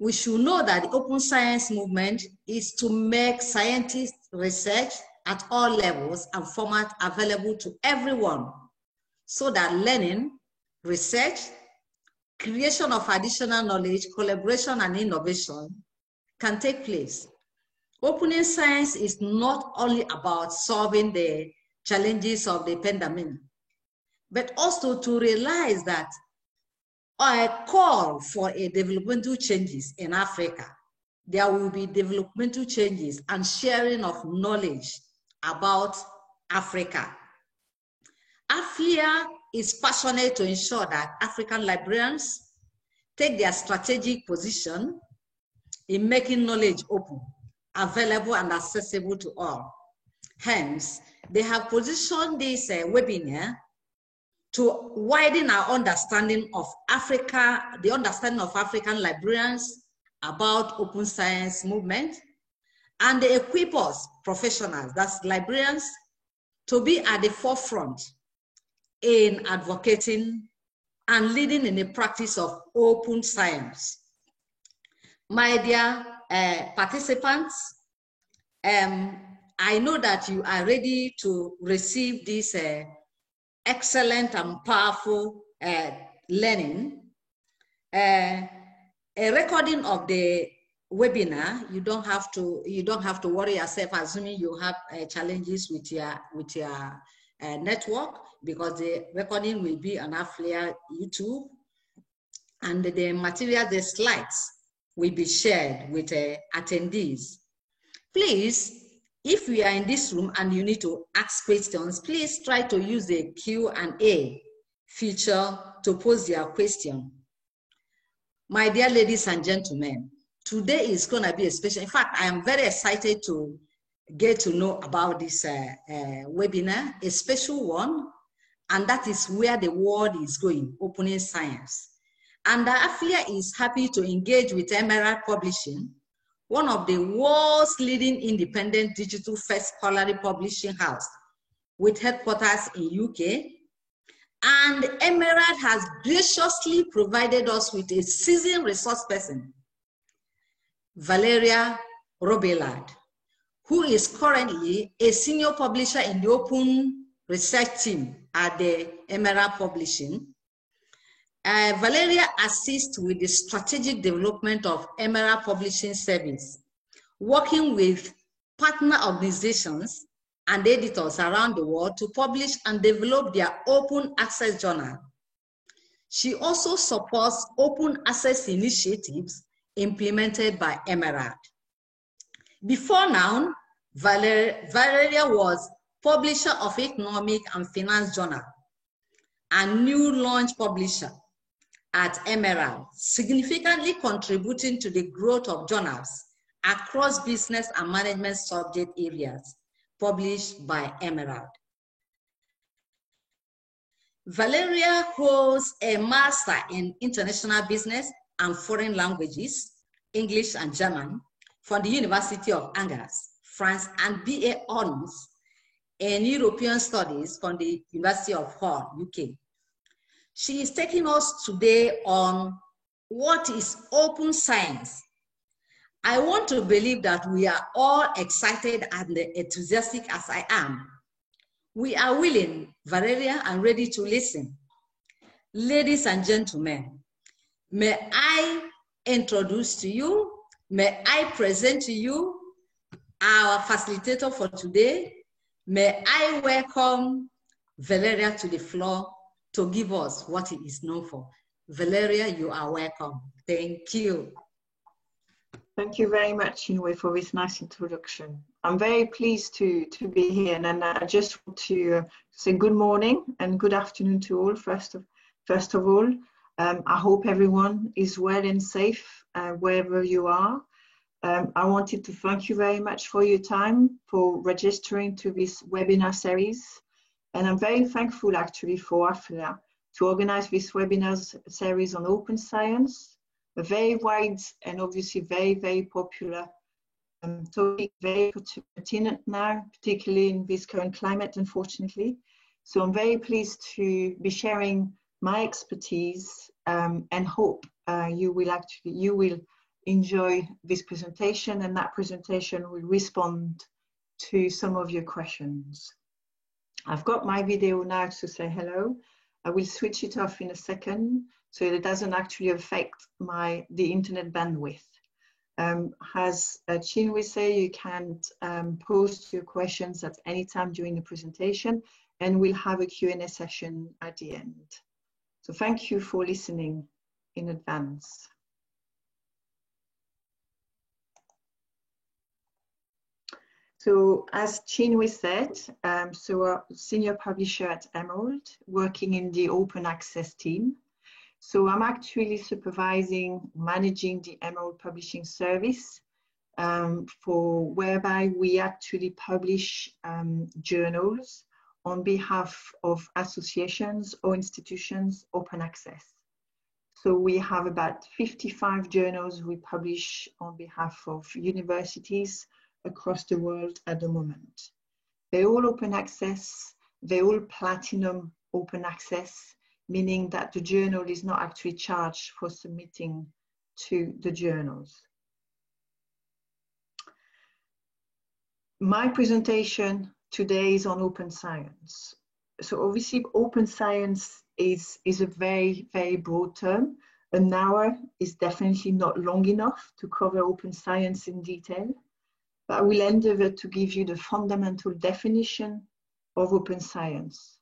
we should know that the open science movement is to make scientists research at all levels and formats available to everyone so that learning, research, creation of additional knowledge, collaboration, and innovation can take place. Opening science is not only about solving the challenges of the pandemic, but also to realize that a call for a developmental changes in Africa. There will be developmental changes and sharing of knowledge about Africa. AFLIA is passionate to ensure that African librarians take their strategic position in making knowledge open, available, and accessible to all. Hence, they have positioned this webinar to widen our understanding of Africa, the understanding of African librarians about open science movement, and they equip us, professionals, that's librarians, to be at the forefront in advocating and leading in the practice of open science. My dear participants, I know that you are ready to receive this excellent and powerful learning. A recording of the webinar, you don't have to worry yourself, assuming you have challenges with your network, because the recording will be on AFLIA YouTube, and the material, the slides, will be shared with attendees. Please, if you are in this room and you need to ask questions, please try to use the Q&A feature to pose your question. My dear ladies and gentlemen, today is going to be a special, in fact, I am very excited to get to know about this webinar, a special one, and that is where the world is going, opening science. And AFLIA is happy to engage with Emerald Publishing, one of the world's leading independent digital first scholarly publishing house with headquarters in UK. And Emerald has graciously provided us with a seasoned resource person, Valeria Robillard, who is currently a senior publisher in the open research team at the Emerald Publishing. Valeria assists with the strategic development of Emerald Publishing Service, working with partner organizations and editors around the world to publish and develop their open access journal. She also supports open access initiatives implemented by Emerald. Before now, Valeria was publisher of Economic and Finance Journal and new launch publisher at Emerald, significantly contributing to the growth of journals across business and management subject areas published by Emerald. Valeria holds a Master in International Business and Foreign Languages, English and German, from the University of Angers, France, and BA Honors in European Studies from the University of Hull, UK. She is taking us today on what is open science. I want to believe that we are all excited and enthusiastic as I am. We are willing, Valeria, and ready to listen. Ladies and gentlemen, may I introduce to you, may I present to you our facilitator for today. May I welcome Valeria to the floor to give us what he is known for. Valeria, you are welcome. Thank you. Thank you very much, Inwe, for this nice introduction. I'm very pleased to be here, and I just want to say good morning and good afternoon to all. First of all, I hope everyone is well and safe wherever you are. I wanted to thank you very much for your time, for registering to this webinar series. And I'm very thankful actually for AFLIA to organize this webinar series on open science, a very wide and obviously very, very popular topic, very pertinent now, particularly in this current climate, unfortunately. So I'm very pleased to be sharing my expertise and hope you will enjoy this presentation, and that presentation will respond to some of your questions. I've got my video now to say hello. I will switch it off in a second so it doesn't actually affect the internet bandwidth. As Chinwe said, you can post your questions at any time during the presentation, and we'll have a Q&A session at the end. So thank you for listening in advance. So as Chinwe said, so a senior publisher at Emerald, working in the open access team. So I'm actually supervising, managing the Emerald Publishing Service, whereby we actually publish journals on behalf of associations or institutions, open access. So we have about 55 journals we publish on behalf of universities across the world at the moment. They're all open access, they're all platinum open access, meaning that the journal is not actually charged for submitting to the journals. My presentation today is on open science. So obviously open science is a very, very broad term. An hour is definitely not long enough to cover open science in detail, but I will endeavor to give you the fundamental definition of open science,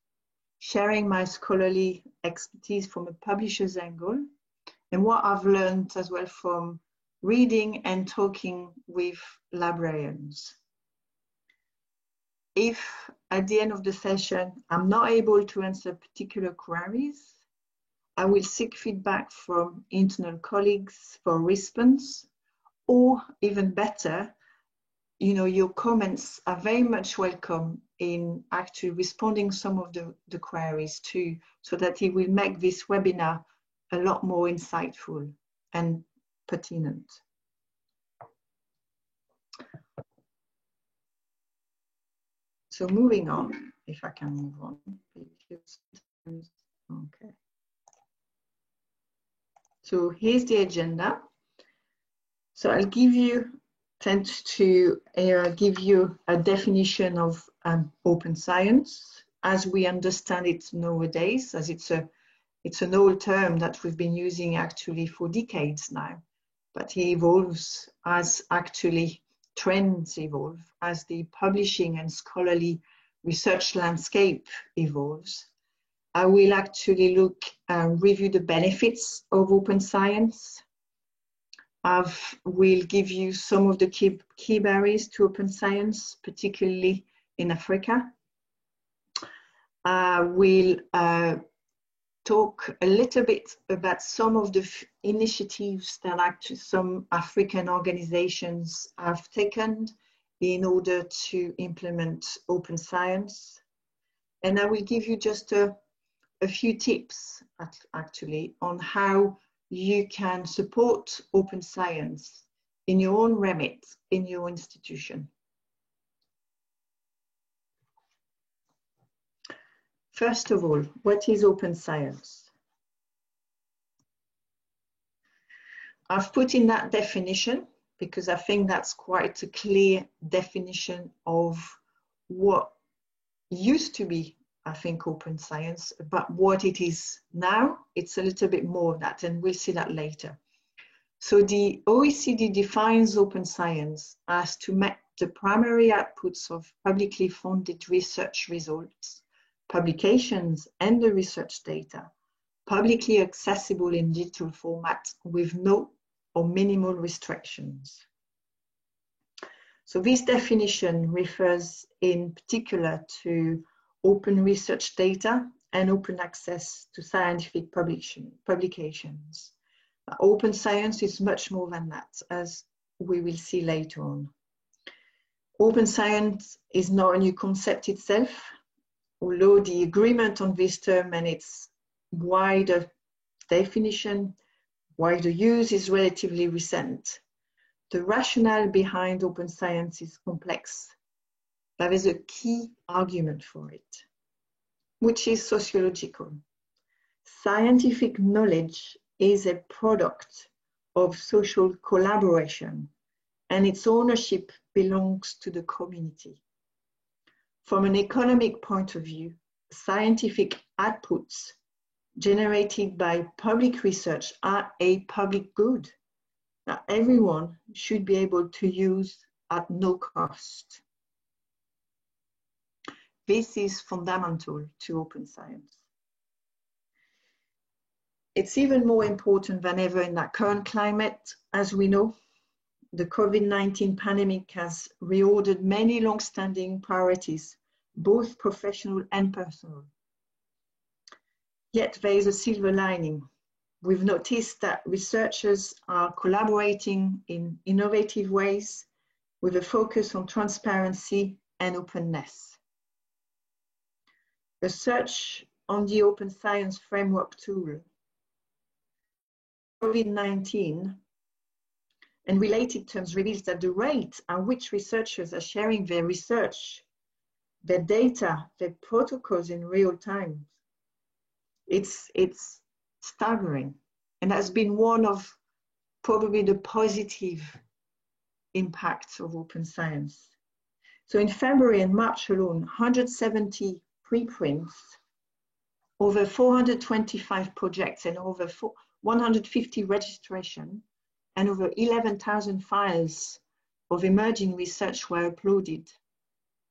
sharing my scholarly expertise from a publisher's angle and what I've learned as well from reading and talking with librarians. If at the end of the session I'm not able to answer particular queries, I will seek feedback from internal colleagues for response, or even better, your comments are very much welcome in actually responding some of the queries too, so that it will make this webinar a lot more insightful and pertinent. So moving on, if I can move on. Okay. So here's the agenda. So I'll tend to give you a definition of open science as we understand it nowadays, as it's an old term that we've been using actually for decades now, but it evolves as actually trends evolve, as the publishing and scholarly research landscape evolves. I will actually review the benefits of open science. We'll give you some of the key barriers to open science, particularly in Africa. We'll talk a little bit about some of the initiatives that actually some African organizations have taken in order to implement open science. And I will give you just a few tips actually on how you can support open science in your own remit, in your institution. First of all, what is open science? I've put in that definition because I think that's quite a clear definition of what used to be, I think, open science, but what it is now, it's a little bit more of that, and we'll see that later. So the OECD defines open science as to make the primary outputs of publicly funded research results, publications, and the research data publicly accessible in digital format with no or minimal restrictions. So this definition refers in particular to open research data and open access to scientific publications. Open science is much more than that, as we will see later on. Open science is not a new concept itself, although the agreement on this term and its wider definition, wider use is relatively recent. The rationale behind open science is complex. There is a key argument for it, which is sociological. Scientific knowledge is a product of social collaboration, and its ownership belongs to the community. From an economic point of view, scientific outputs generated by public research are a public good that everyone should be able to use at no cost. This is fundamental to open science. It's even more important than ever in that current climate. As we know, the COVID-19 pandemic has reordered many long-standing priorities, both professional and personal. Yet there is a silver lining. We've noticed that researchers are collaborating in innovative ways with a focus on transparency and openness. The search on the Open Science Framework tool, COVID-19 and related terms reveals that the rate at which researchers are sharing their research, their data, their protocols in real time, it's staggering, and has been one of probably the positive impacts of open science. So in February and March alone, 170 preprints, over 425 projects, and over 150 registration, and over 11,000 files of emerging research were uploaded,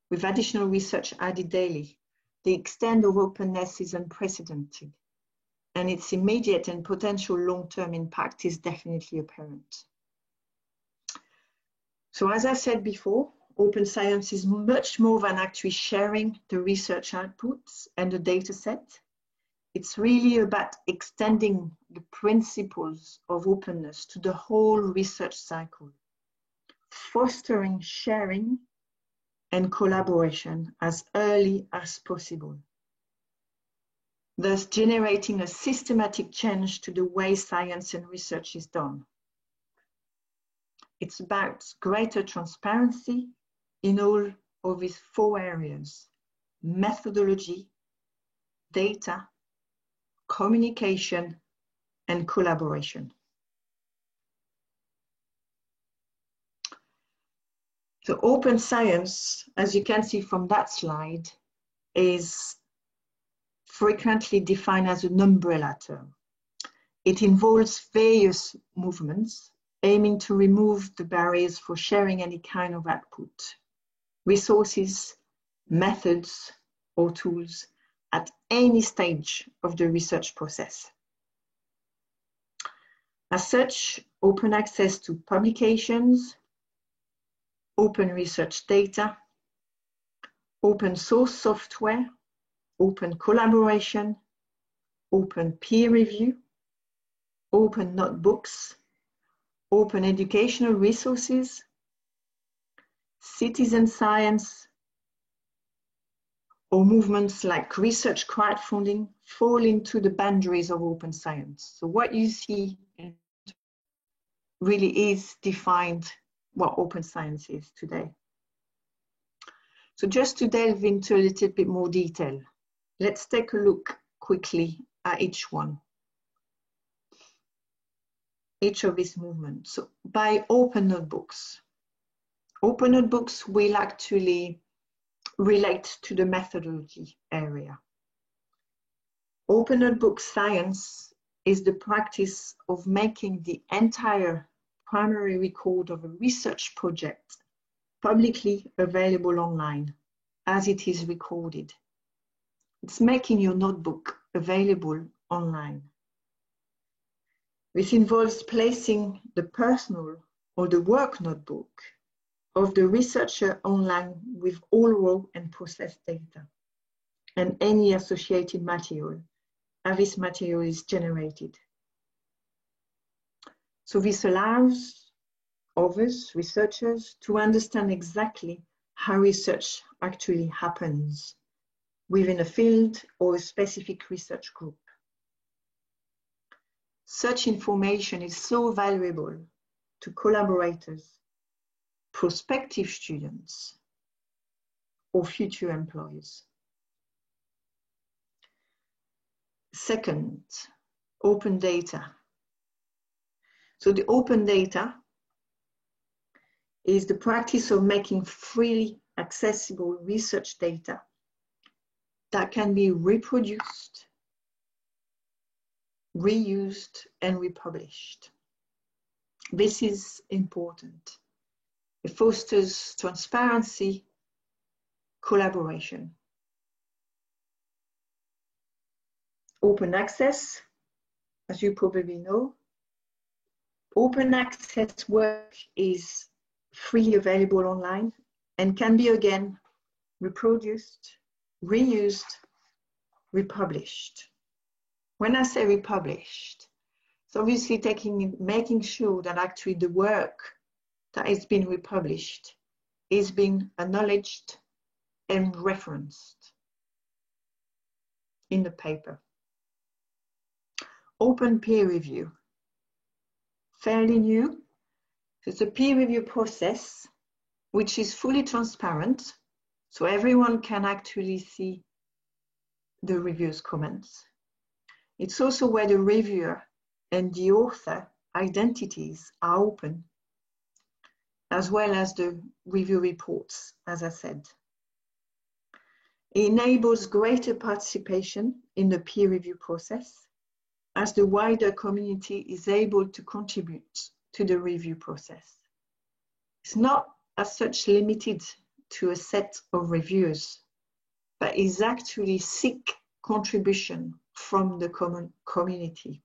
with additional research added daily. The extent of openness is unprecedented, and its immediate and potential long-term impact is definitely apparent. So as I said before, open science is much more than actually sharing the research outputs and the data set. It's really about extending the principles of openness to the whole research cycle, fostering sharing and collaboration as early as possible, thus generating a systematic change to the way science and research is done. It's about greater transparency in all of these 4 areas: methodology, data, communication, and collaboration. So open science, as you can see from that slide, is frequently defined as an umbrella term. It involves various movements aiming to remove the barriers for sharing any kind of output, resources, methods, or tools at any stage of the research process. As such, open access to publications, open research data, open source software, open collaboration, open peer review, open notebooks, open educational resources, citizen science, or movements like research crowdfunding fall into the boundaries of open science. So what you see really is defined what open science is today. So just to delve into a little bit more detail, let's take a look quickly at each one, each of these movements. So by open notebooks will actually relate to the methodology area. Open notebook science is the practice of making the entire primary record of a research project publicly available online as it is recorded. It's making your notebook available online. This involves placing the personal or the work notebook of the researcher online with all raw and processed data and any associated material as this material is generated. So this allows others, researchers, to understand exactly how research actually happens within a field or a specific research group. Such information is so valuable to collaborators, prospective students, or future employees. Second, open data. So the open data is the practice of making freely accessible research data that can be reproduced, reused, and republished. This is important. It fosters transparency, collaboration. Open access, as you probably know, open access work is freely available online and can be again reproduced, reused, republished. When I say republished, it's obviously making sure that actually the work that is being republished is being acknowledged and referenced in the paper. Open peer review, fairly new. It's a peer review process which is fully transparent, so everyone can actually see the review's comments. It's also where the reviewer and the author identities are open, as well as the review reports, as I said. It enables greater participation in the peer review process, as the wider community is able to contribute to the review process. It's not as such limited to a set of reviewers, but is actually seek contribution from the common community,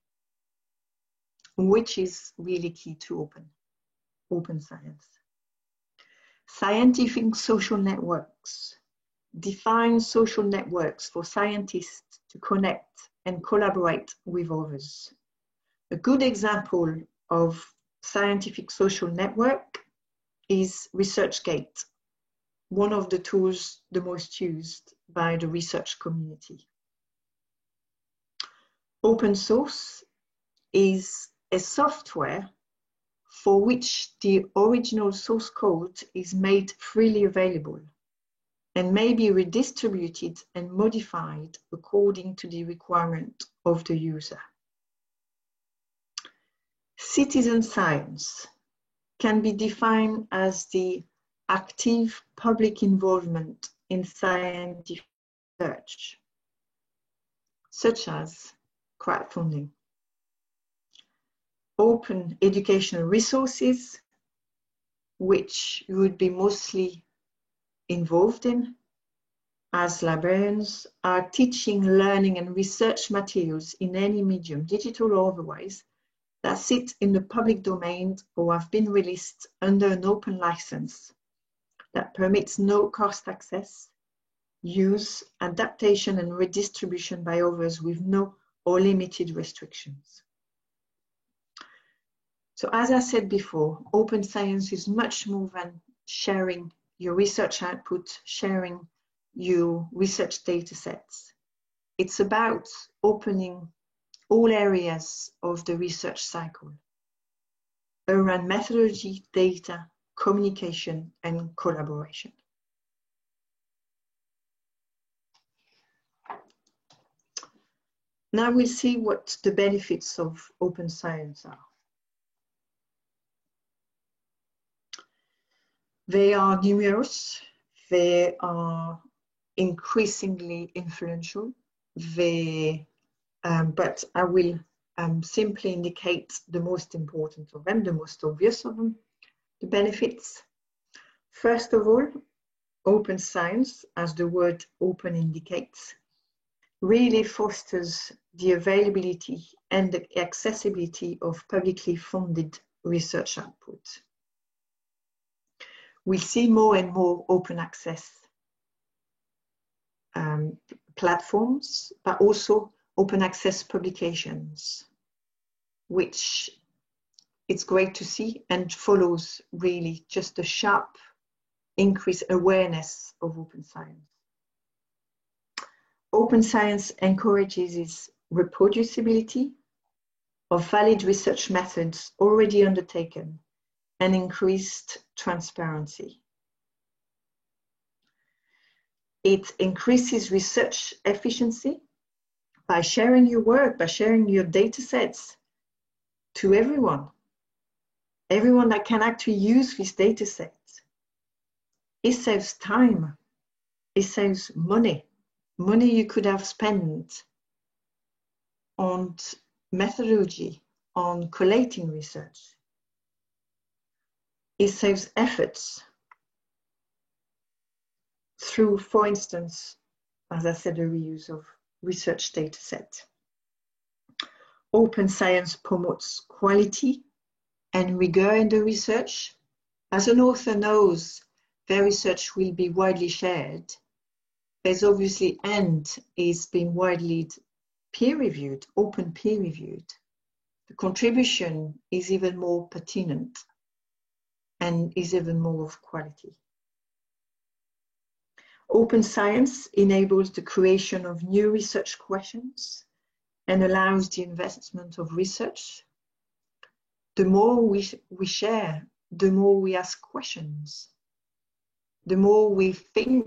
which is really key to open science. Scientific social networks define social networks for scientists to connect and collaborate with others. A good example of scientific social network is ResearchGate, one of the tools the most used by the research community. Open source is a software for which the original source code is made freely available and may be redistributed and modified according to the requirement of the user. Citizen science can be defined as the active public involvement in scientific research, such as crowdfunding. Open educational resources, which you would be mostly involved in, as librarians, are teaching, learning, and research materials in any medium, digital or otherwise, that sit in the public domain or have been released under an open license that permits no cost access, use, adaptation, and redistribution by others with no or limited restrictions. So as I said before, open science is much more than sharing your research output, sharing your research data sets. It's about opening all areas of the research cycle around methodology, data, communication, and collaboration. Now we'll see what the benefits of open science are. They are numerous, they are increasingly influential, but I will simply indicate the most important of them, the most obvious of them, the benefits. First of all, open science, as the word open indicates, really fosters the availability and the accessibility of publicly funded research output. We see more and more open access platforms, but also open access publications, which it's great to see and follows really just a sharp increased awareness of open science. Open science encourages its reproducibility of valid research methods already undertaken and increased transparency. It increases research efficiency by sharing your work, by sharing your data sets to everyone, everyone that can actually use this data set, it saves time, it saves money you could have spent on methodology, on collating research. It saves efforts through, for instance, as I said, the reuse of research data set. Open science promotes quality and rigor in the research. As an author knows, their research will be widely shared. There's obviously, and is being widely peer-reviewed, open peer-reviewed. The contribution is even more pertinent and is even more of quality. Open science enables the creation of new research questions and allows the investment of research. The more we share, the more we ask questions, the more we think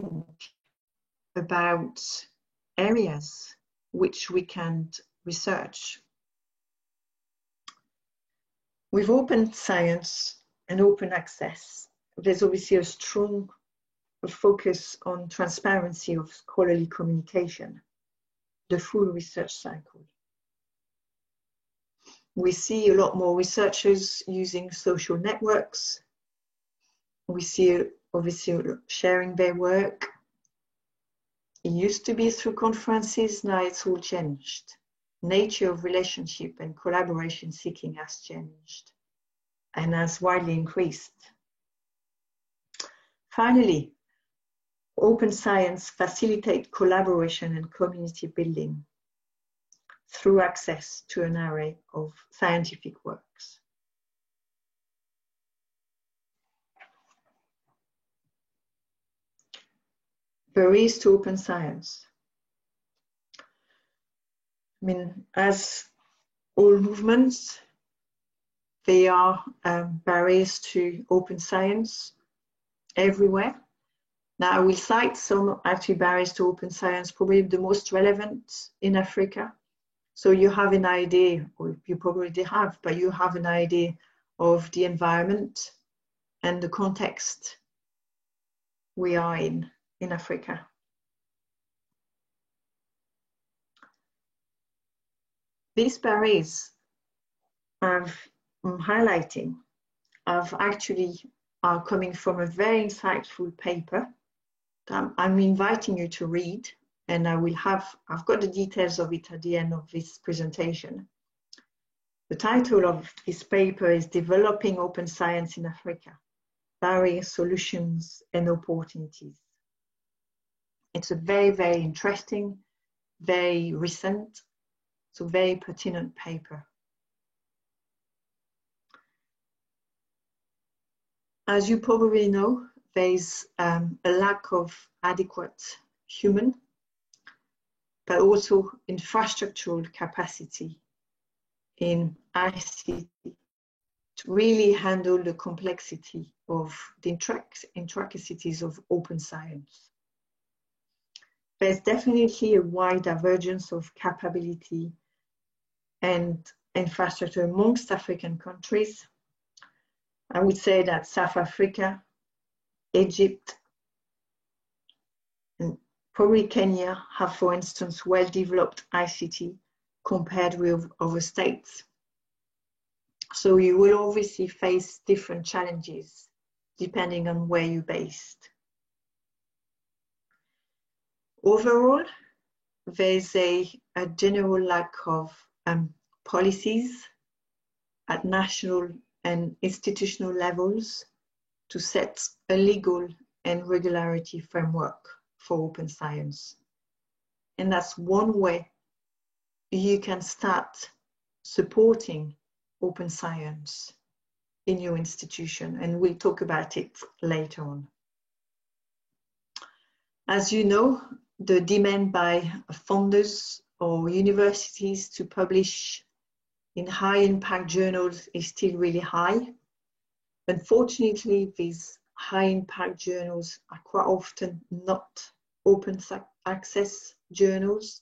about areas which we can research. With open science and open access, there's obviously a strong focus on transparency of scholarly communication, the full research cycle. We see a lot more researchers using social networks. We see obviously sharing their work. It used to be through conferences, now it's all changed. Nature of relationship and collaboration seeking has changed and has widely increased. Finally, open science facilitates collaboration and community building through access to an array of scientific works. Barriers to open science. I mean, as all movements, there are barriers to open science everywhere. Now, I will cite some actually barriers to open science, probably the most relevant in Africa. So you have an idea, or you probably have, but you have an idea of the environment and the context we are in Africa. These barriers I'm highlighting are coming from a very insightful paper that I'm inviting you to read, and I've got the details of it at the end of this presentation. The title of this paper is Developing Open Science in Africa, Barriers, Solutions and Opportunities. It's a very, very interesting, very recent, so very pertinent paper. As you probably know, there's a lack of adequate human, but also infrastructural capacity in ICT to really handle the complexity of the intricacies of open science. There's definitely a wide divergence of capability and infrastructure amongst African countries. I would say that South Africa, Egypt, and probably Kenya have, for instance, well-developed ICT compared with other states. So you will obviously face different challenges depending on where you're based. Overall, there's a general lack of policies at national and institutional levels to set a legal and regularity framework for open science. And that's one way you can start supporting open science in your institution, and we'll talk about it later on. As you know, the demand by funders or universities to publish in high impact journals is still really high. Unfortunately, these high impact journals are quite often not open access journals.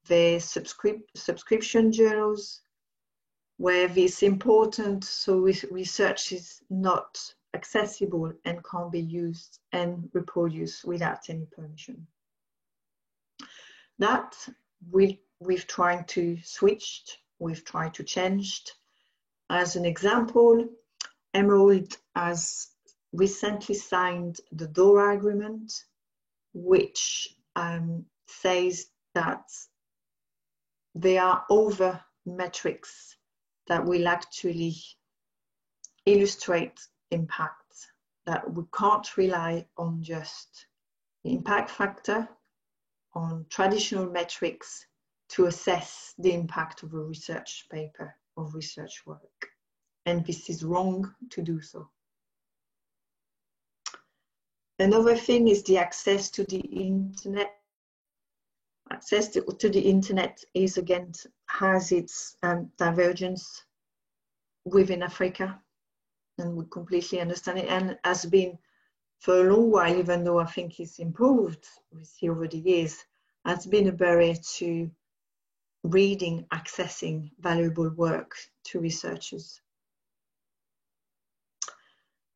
They're subscription journals. where this important, so research is not accessible and can't be used and reproduced without any permission. That we've tried to switch, we've tried to change. As an example, Emerald has recently signed the DORA agreement, which says that there are other metrics that will actually illustrate impact, that we can't rely on just the impact factor, on traditional metrics to assess the impact of a research paper or research work. And this is wrong to do so. Another thing is the access to the internet. Access to the internet is, again, has its divergence within Africa, and we completely understand it, and has been for a long while, even though I think it's improved, we see over the years, has been a barrier to reading, accessing valuable work to researchers.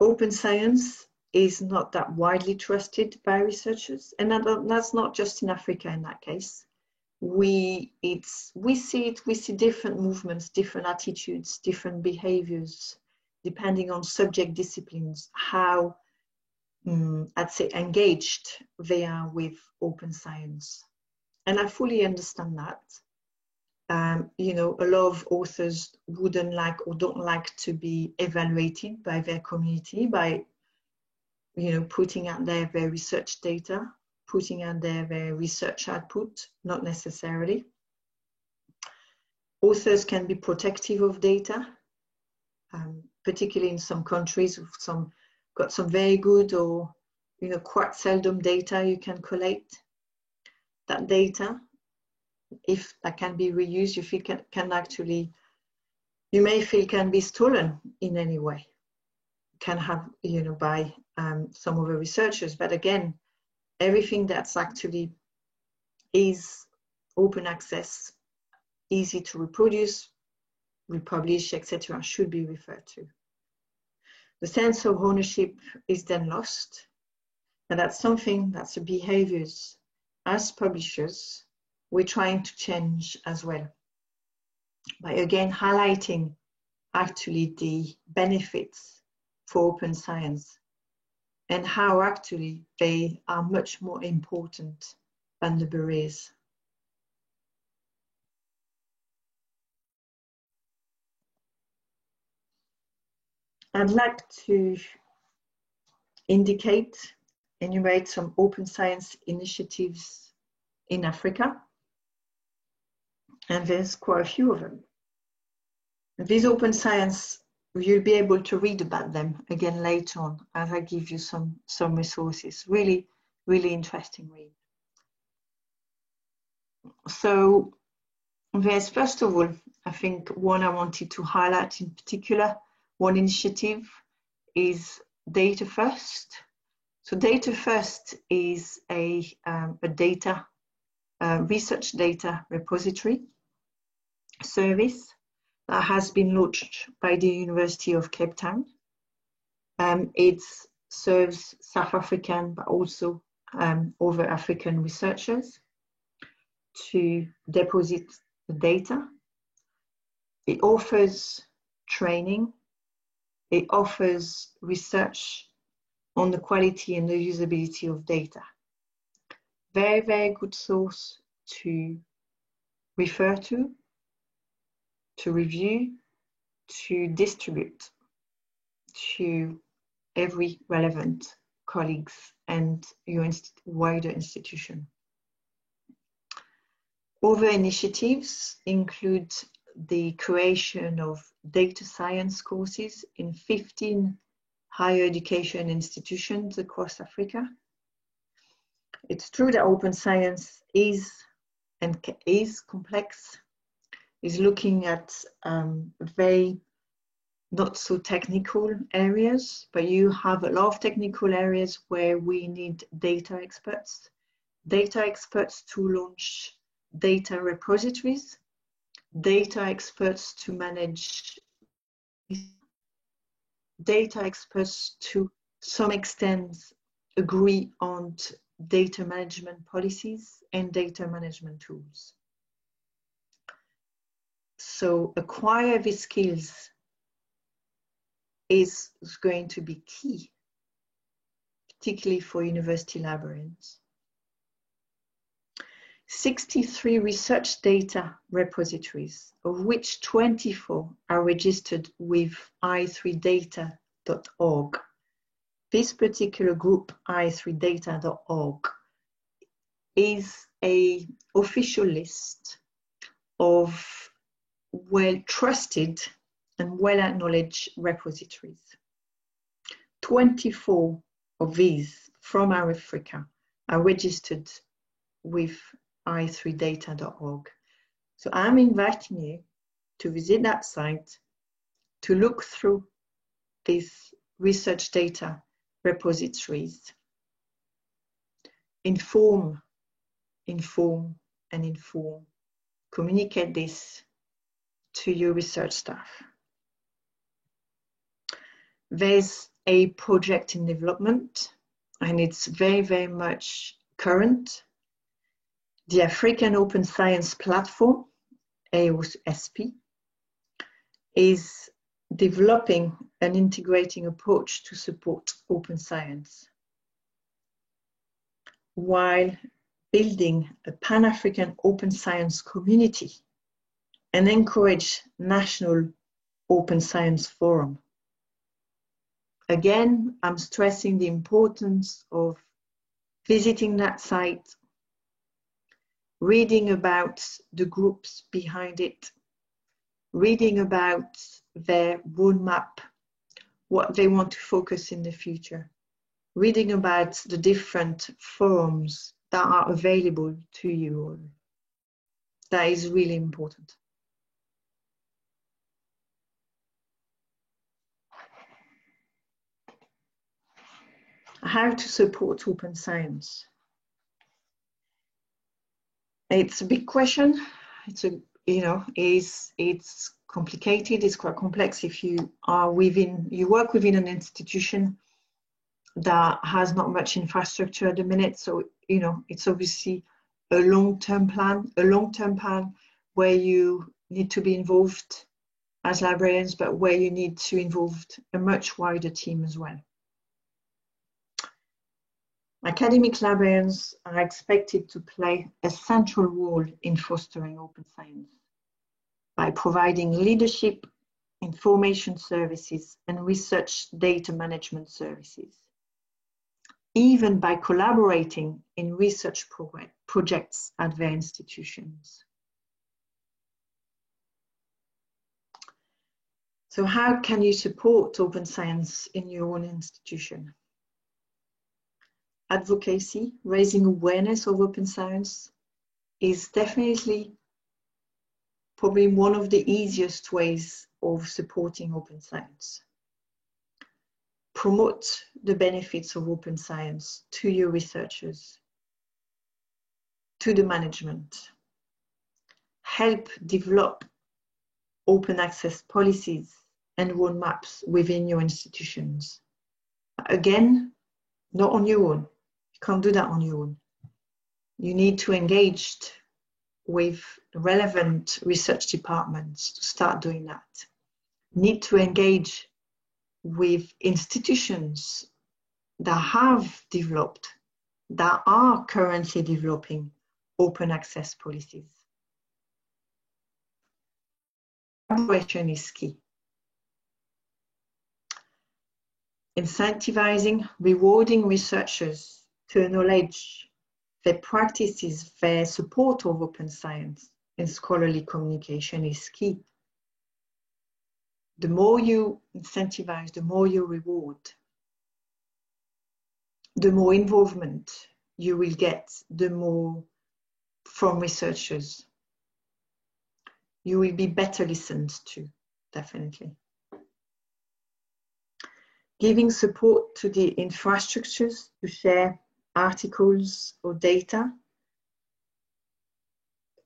Open science is not that widely trusted by researchers, and that's not just in Africa in that case. We see different movements, different attitudes, different behaviors, depending on subject disciplines, how I'd say engaged they are with open science. And I fully understand that. You know, a lot of authors wouldn't like or don't like to be evaluated by their community, by, you know, putting out there their research data, putting out there their research output, not necessarily. Authors can be protective of data, particularly in some countries with got some very good or, you know, quite seldom data you can collect. That data, if that can be reused, you feel can actually, you may feel can be stolen in any way, can have, you know, by some of the researchers. But again, everything that's actually is open access, easy to reproduce, republish, etc., should be referred to. The sense of ownership is then lost, and that's something, that's the behaviors as publishers we're trying to change as well, by again highlighting actually the benefits for open science and how actually they are much more important than the barriers. I'd like to enumerate some open science initiatives in Africa, and there's quite a few of them. These open science, you'll be able to read about them again later on as I give you some resources. Really, really interesting read. So there's, first of all, I think one I wanted to highlight in particular, one initiative is Data First. So Data First is a data, research data repository service that has been launched by the University of Cape Town. It serves South African, but also other African researchers to deposit the data. It offers training. It offers research on the quality and the usability of data. Very, very good source to refer to review, to distribute to every relevant colleagues and your wider institution. Other initiatives include the creation of data science courses in 15 higher education institutions across Africa. It's true that open science is complex, is looking at very not so technical areas, but you have a lot of technical areas where we need data experts to launch data repositories, data experts to manage, data experts to some extent agree on data management policies and data management tools. So acquire these skills is going to be key, particularly for university librarians. 63 research data repositories, of which 24 are registered with i3data.org. This particular group, i3data.org, is an official list of well-trusted and well-acknowledged repositories. 24 of these from Africa are registered with i3data.org. So I'm inviting you to visit that site, to look through these research data repositories, inform, communicate this to your research staff. There's a project in development, and it's very, very much current. The African Open Science Platform, AOSP, is developing an integrating approach to support open science, while building a Pan-African open science community and encourage national open science forum. Again, I'm stressing the importance of visiting that site, reading about the groups behind it, reading about their roadmap, what they want to focus in the future, reading about the different forums that are available to you all. That is really important. How to support open science? It's a big question. It's complicated. It's quite complex if you work within an institution that has not much infrastructure at the minute. So it's obviously a long-term plan where you need to be involved as librarians, but where you need to involve a much wider team as well. Academic librarians are expected to play a central role in fostering open science by providing leadership, information services, and research data management services, even by collaborating in research projects at their institutions. So how can you support open science in your own institution? Advocacy, raising awareness of open science, is definitely probably one of the easiest ways of supporting open science. Promote the benefits of open science to your researchers, to the management. Help develop open access policies and roadmaps within your institutions. Again, not on your own. You can't do that on your own. You need to engage with relevant research departments to start doing that. You need to engage with institutions that have developed, that are currently developing open access policies. Collaboration is key. Incentivizing, rewarding researchers to acknowledge their practices, their support of open science and scholarly communication is key. The more you incentivize, the more you reward, the more involvement you will get, the more from researchers. You will be better listened to, definitely. Giving support to the infrastructures to share articles or data,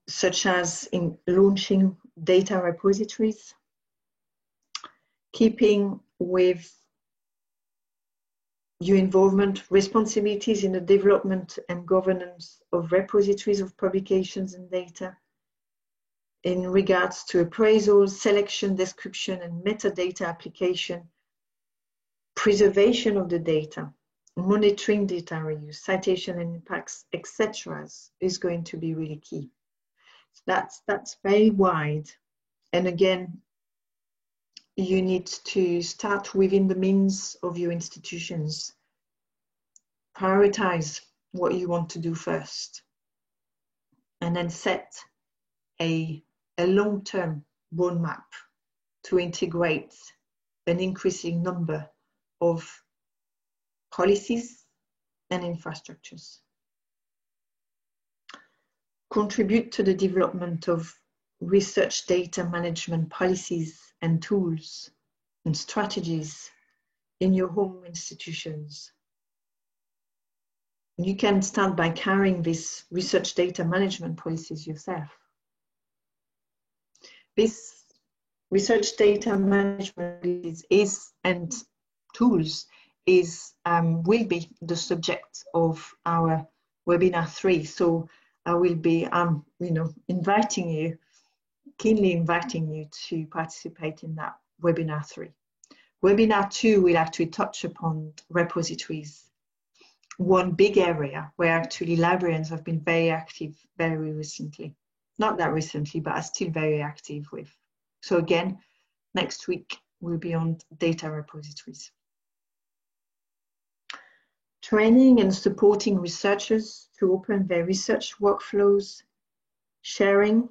such as in launching data repositories, keeping with your involvement, responsibilities in the development and governance of repositories of publications and data in regards to appraisal, selection, description, and metadata application, preservation of the data, monitoring data reuse, citation and impacts, etc. is going to be really key. That's very wide. And again, you need to start within the means of your institutions. Prioritize what you want to do first, and then set a long-term roadmap to integrate an increasing number of policies and infrastructures. Contribute to the development of research data management policies and tools and strategies in your home institutions. You can start by carrying these research data management policies yourself. This research data management and tools will be the subject of our webinar 3. So I will be keenly inviting you to participate in that webinar 3. Webinar 2 will actually touch upon repositories, one big area where actually librarians have been very active very recently. Not that recently, but are still very active with. So again, next week will be on data repositories. Training and supporting researchers to open their research workflows, sharing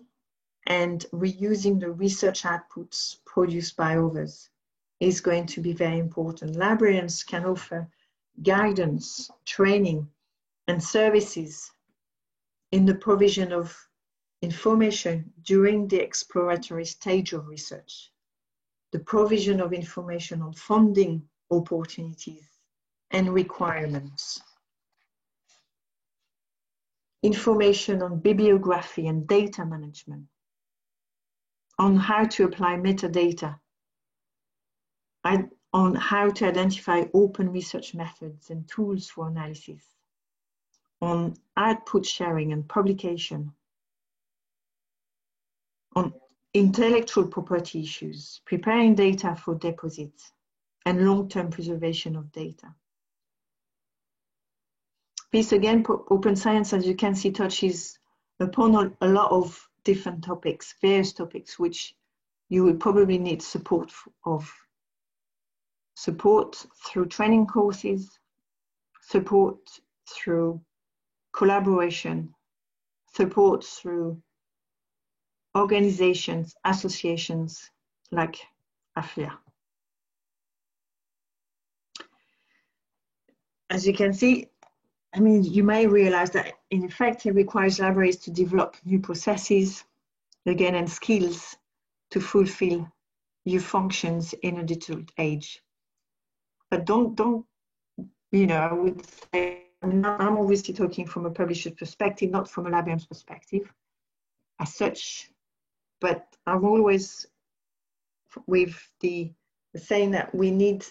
and reusing the research outputs produced by others is going to be very important. Librarians can offer guidance, training, and services in the provision of information during the exploratory stage of research, the provision of information on funding opportunities and requirements, information on bibliography and data management, on how to apply metadata, on how to identify open research methods and tools for analysis, on output sharing and publication, on intellectual property issues, preparing data for deposits, and long-term preservation of data. This again, Open Science, as you can see, touches upon a lot of different topics, various topics, which you will probably need support of. Support through training courses, support through collaboration, support through organizations, associations like AFLIA. As you can see, I mean, you may realize that in effect, it requires libraries to develop new processes, again, and skills to fulfill new functions in a digital age. But don't, I would say, I'm obviously talking from a publisher's perspective, not from a librarian's perspective as such, but I'm always with the saying that we need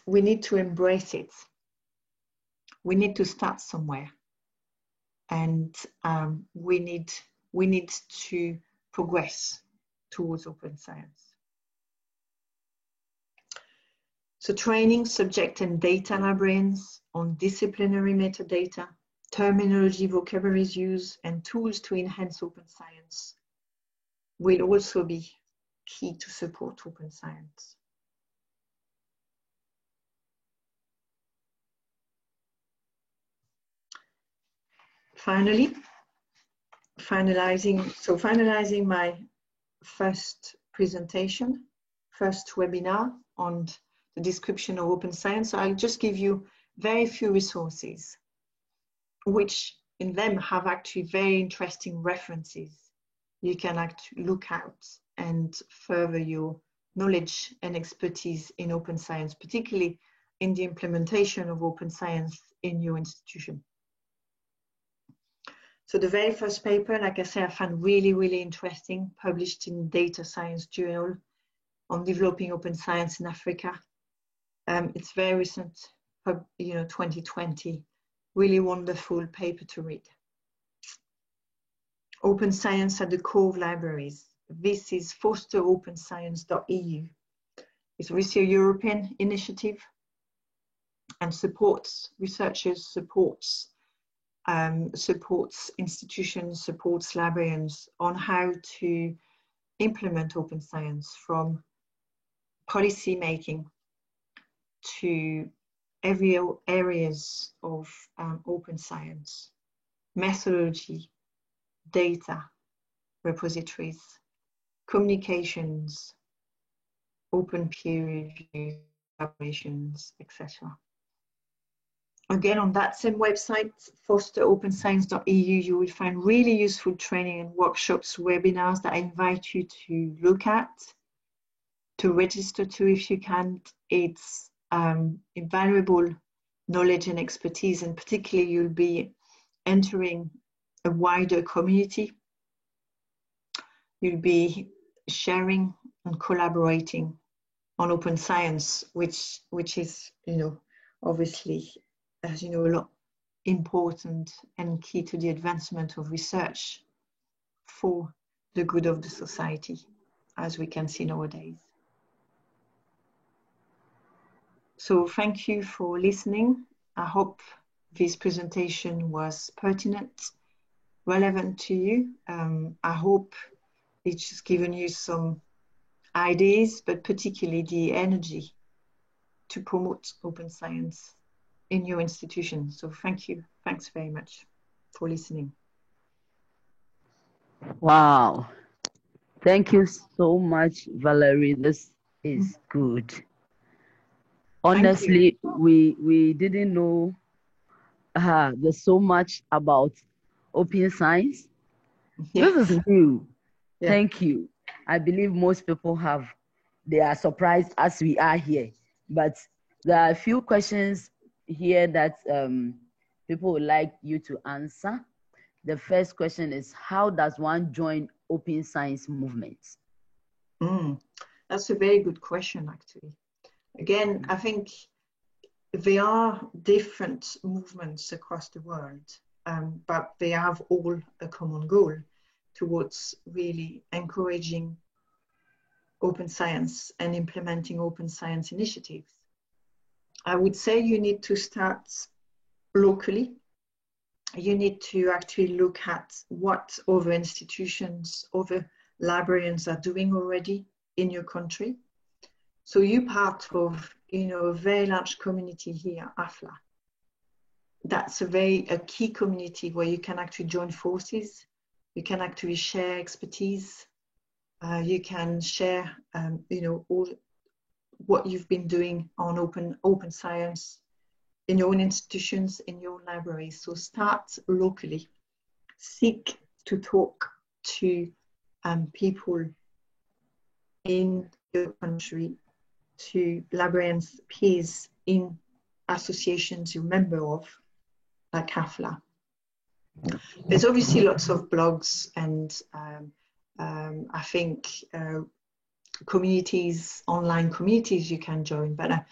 to embrace it. We need to start somewhere, and we need to progress towards open science. So training subject and data librarians on disciplinary metadata, terminology, vocabularies use, and tools to enhance open science will also be key to support open science. Finally, finalizing my first presentation, first webinar on the description of open science. So I'll just give you very few resources, which in them have actually very interesting references. You can actually look out and further your knowledge and expertise in open science, particularly in the implementation of open science in your institution. So the very first paper, like I said, I found really, really interesting, published in Data Science Journal on developing open science in Africa. It's very recent, 2020, really wonderful paper to read. Open science at the core of libraries. This is fosteropenscience.eu. It's obviously a European initiative and supports researchers, supports institutions, supports librarians on how to implement open science, from policy making to every areas of open science, methodology, data, repositories, communications, open peer review, collaborations, etc. Again, on that same website, fosteropenscience.eu, you will find really useful training and workshops, webinars that I invite you to look at, to register to if you can. It's invaluable knowledge and expertise, and particularly you'll be entering a wider community. You'll be sharing and collaborating on open science, which is, obviously, as you know, a lot important and key to the advancement of research for the good of the society, as we can see nowadays. So thank you for listening. I hope this presentation was pertinent, relevant to you. I hope it's just given you some ideas, but particularly the energy to promote open science in your institution. So thank you. Thanks very much for listening. Wow. Thank you so much, Valerie. This is good. Honestly, we didn't know there's so much about open science. Yes. This is new. Yeah. Thank you. I believe most people they are surprised as we are here. But there are a few questions here that people would like you to answer. The first question is, how does one join open science movements? That's a very good question, actually. Again, I think there are different movements across the world, but they have all a common goal towards really encouraging open science and implementing open science initiatives. I would say you need to start locally. You need to actually look at what other institutions, other librarians are doing already in your country. So you're part of, a very large community here, AFLA. That's a key community where you can actually join forces. You can actually share expertise. You can share, all what you've been doing on open science in your own institutions, in your own libraries. So start locally. Seek to talk to people in your country, to librarians, peers in associations you're a member of, like AFLA. There's obviously lots of blogs and I think communities, online communities you can join, but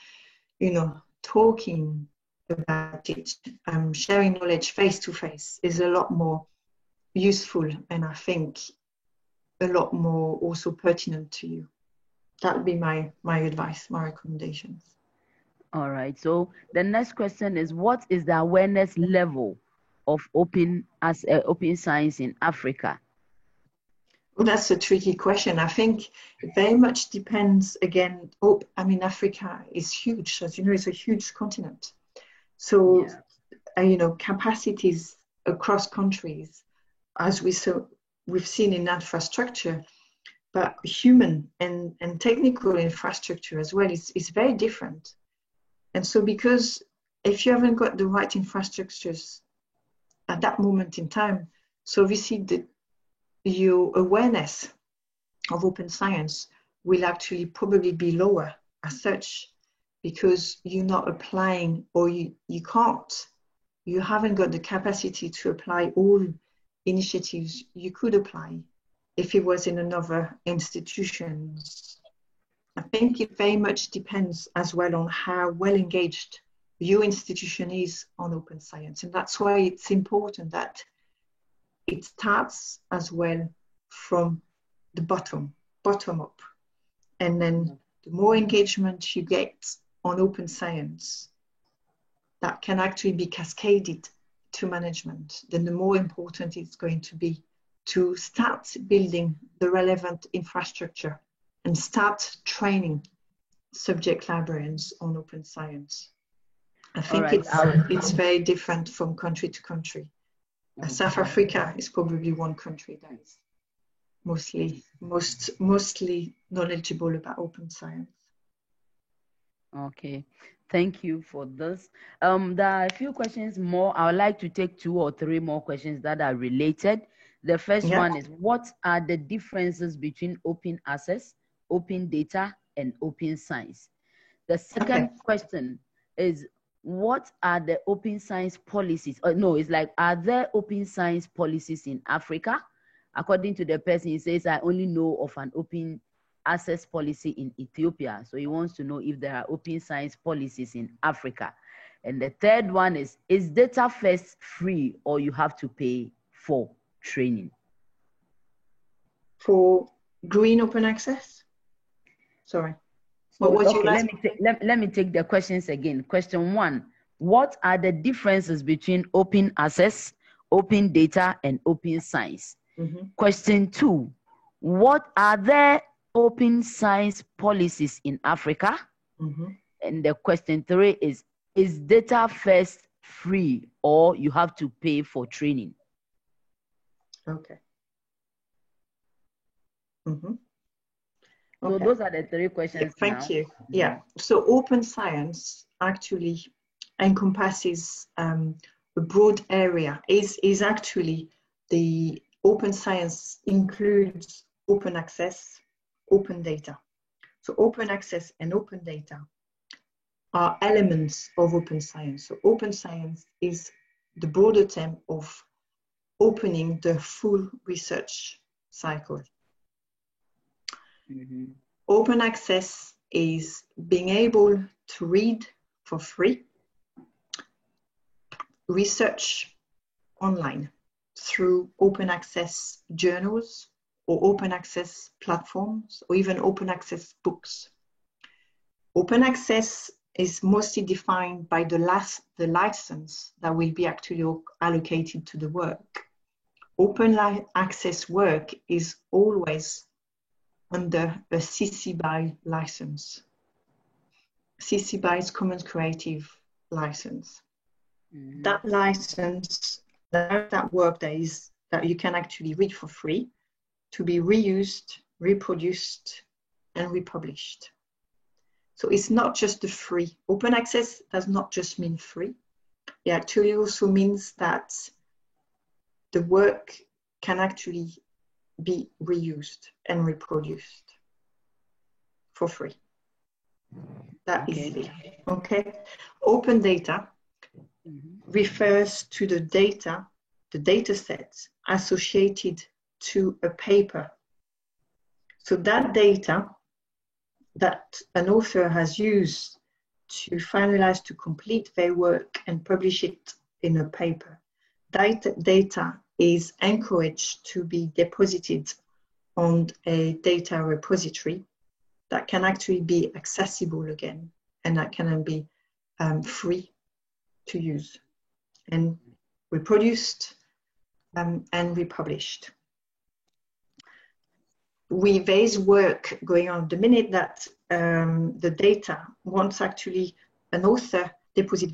talking about it, sharing knowledge face to face is a lot more useful, and I think a lot more also pertinent to you. That would be my advice, my recommendations. All right. So the next question is, what is the awareness level of open science in Africa? Well, that's a tricky question. I think it very much depends. Again, Africa is huge. As you know, it's a huge continent. So, capacities across countries, as we've seen in infrastructure, but human and technical infrastructure as well is very different. And so because if you haven't got the right infrastructures at that moment in time, so obviously your awareness of open science will actually probably be lower as such, because you're not applying, or you haven't got the capacity to apply all initiatives you could apply if it was in another institutions. I think it very much depends as well on how well engaged your institution is on open science. And that's why it's important that it starts as well from the bottom up. And then the more engagement you get on open science, that can actually be cascaded to management, then the more important it's going to be to start building the relevant infrastructure and start training subject librarians on open science. I think it's very different from country to country. South Africa is probably one country that is mostly knowledgeable about open science. Okay, thank you for this. There are a few questions more. I would like to take 2 or 3 more questions that are related. The first one is, what are the differences between open access, open data, and open science? The second question is, what are the open science policies? It's like, are there open science policies in Africa? According to the person, he says, I only know of an open access policy in Ethiopia. So he wants to know if there are open science policies in Africa. And the third one is data first free or you have to pay for training? For green open access? Sorry. Let me take the questions again. Question 1, what are the differences between open access, open data, and open science? Question 2, what are the open science policies in Africa? And the question 3 is data first free or you have to pay for training? Okay. So those are the 3 questions. Thank you. Yeah. So open science actually encompasses a broad area. Is actually the open science includes open access, open data. So open access and open data are elements of open science. So open science is the broader term of opening the full research cycle. Open access is being able to read for free research online through open access journals or open access platforms or even open access books. Open access is mostly defined by the license that will be actually allocated to the work. Open access work is always under a CC BY license. CC BY is Commons Creative License. That license, that work that you can actually read for free to be reused, reproduced, and republished. So it's not just the free. Open access does not just mean free. It actually also means that the work can actually be reused and reproduced for free. That easily. Okay. Open data refers to the data sets associated to a paper. So that data that an author has used to finalize, to complete their work and publish it in a paper, that data is encouraged to be deposited on a data repository that can actually be accessible again and that can be free to use and reproduced and republished. There is work going on the minute that the data, once actually an author deposits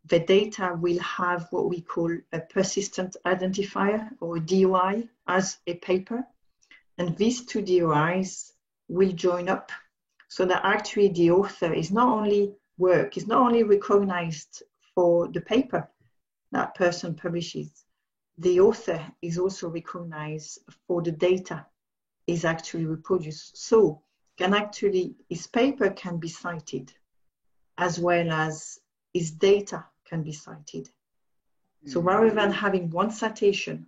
the data will have what we call a persistent identifier or a DOI as a paper. And these 2 DOIs will join up so that actually the author is not only recognized for the paper that person publishes, the author is also recognized for the data is actually reproduced. So his paper can be cited as well as his data can be cited. So rather than having one citation,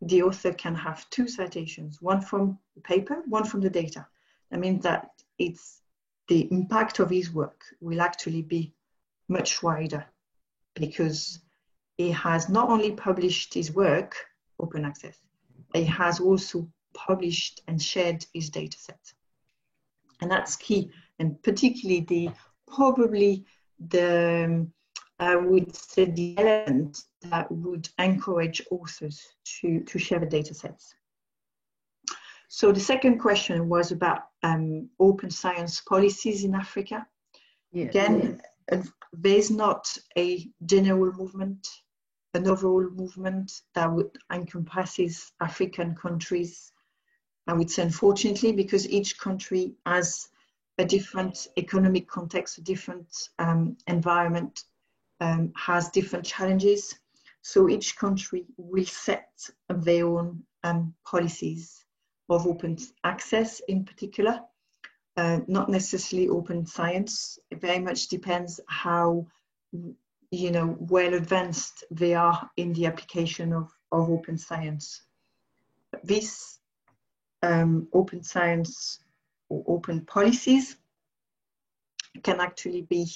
the author can have two citations, one from the paper, one from the data. That means that the impact of his work will actually be much wider, because he has not only published his work, open access, he has also published and shared his data set. And that's key, and particularly I would say the element that would encourage authors to share the data sets. So the second question was about open science policies in Africa. Yeah. Again, there's not a general movement, an overall movement that would encompasses African countries, I would say, unfortunately, because each country has a different economic context, a different environment, has different challenges. So each country will set their own policies of open access in particular, not necessarily open science. It very much depends how, well advanced they are in the application of open science. This open science or open policies can actually be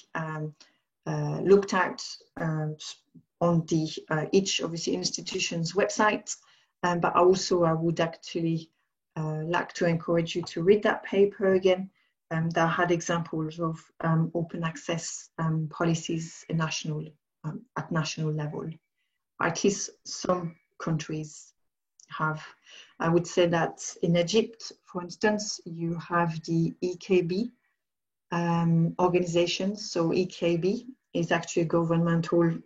looked at on the each obviously institution's website, but also I would actually like to encourage you to read that paper again. That had examples of open access policies at national level. At least some countries have. I would say that in Egypt, for instance, you have the EKB organizations. So EKB is actually a governmental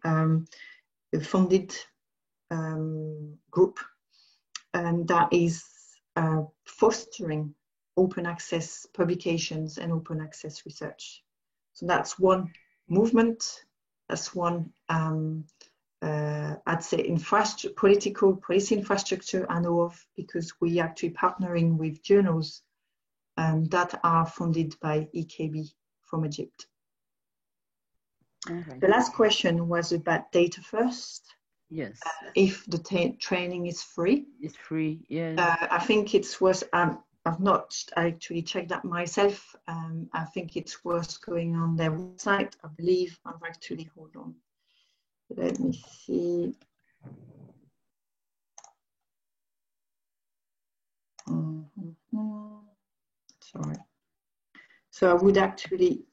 funded group, and that is fostering open access publications and open access research. So that's one movement, that's one I'd say policy infrastructure I know of, because we are actually partnering with journals that are funded by EKB from Egypt. Okay. The last question was about data first. Yes. If the training is free. It's free, yes. I think it's worth, I've not actually checked that myself. I think it's worth going on their website. I believe I've actually, hold on. Let me see. Sorry. So I would actually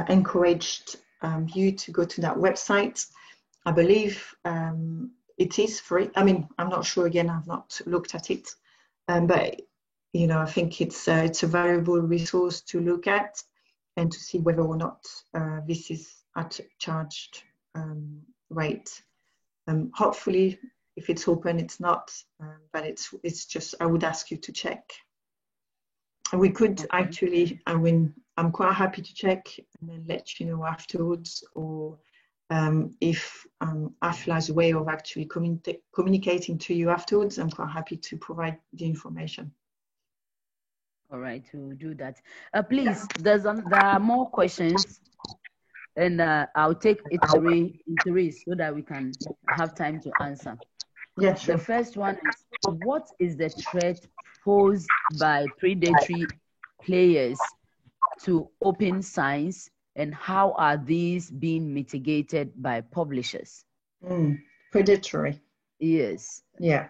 encourage you to go to that website. I believe it is free. I mean, I'm not sure, again, I've not looked at it, but I think it's a valuable resource to look at and to see whether or not this is at charged rate. Hopefully, if it's open, it's not, but it's just, I would ask you to check. And we could actually, I mean, I'm quite happy to check and then let you know afterwards, or if AFLA has a way of actually communicating to you afterwards, I'm quite happy to provide the information. All right, to do that. Please, there are more questions, and I'll take it three so that we can have time to answer. Yeah, sure. The first one is, what is the threat posed by predatory players to open science, and how are these being mitigated by publishers? Predatory. Yes. Yeah.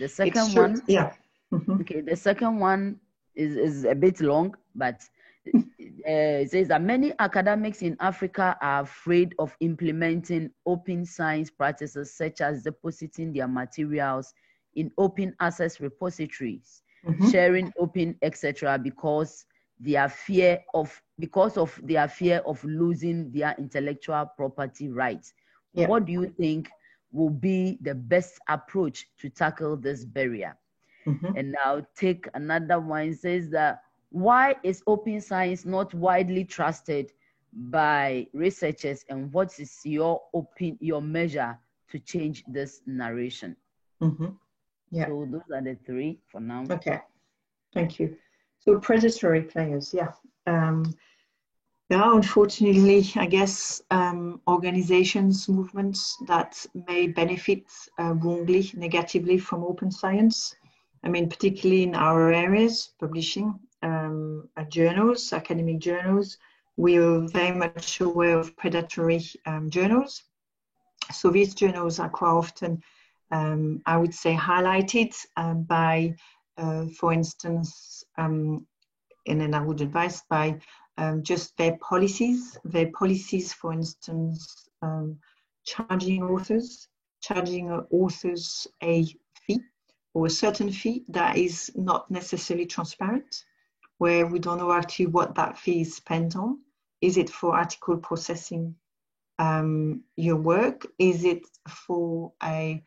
The second one. Yeah. Okay. The second one is a bit long, but it says that many academics in Africa are afraid of implementing open science practices, such as depositing their materials in open access repositories, sharing open, etc., because of their fear of losing their intellectual property rights. Yeah. What do you think will be the best approach to tackle this barrier? And now take another one. It says that, why is open science not widely trusted by researchers, and what is your measure to change this narration? Yeah. So those are the three for now. Okay, thank you. So predatory players, yeah. Yeah, unfortunately, I guess organizations, movements that may benefit wrongly, negatively from open science. I mean, particularly in our areas, publishing journals, academic journals, we are very much aware of predatory journals. So these journals are quite often, I would say, highlighted by, for instance, and then I would advise by just their policies, for instance, charging authors a fee or a certain fee that is not necessarily transparent, where we don't know actually what that fee is spent on. Is it for article processing your work? Is it for the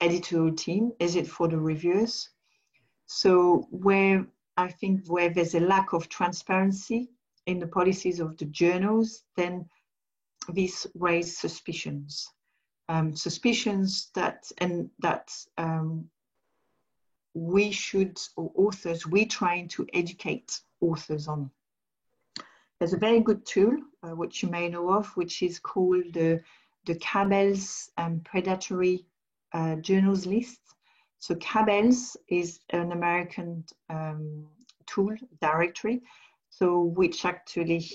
editorial team? Is it for the reviewers? So where I think where there's a lack of transparency in the policies of the journals, then this raises suspicions. Suspicions that we should, or authors, we're trying to educate authors on. There's a very good tool, which you may know of, which is called the Cabell's Predatory Journals List. So Cabell's is an American tool, directory, so which actually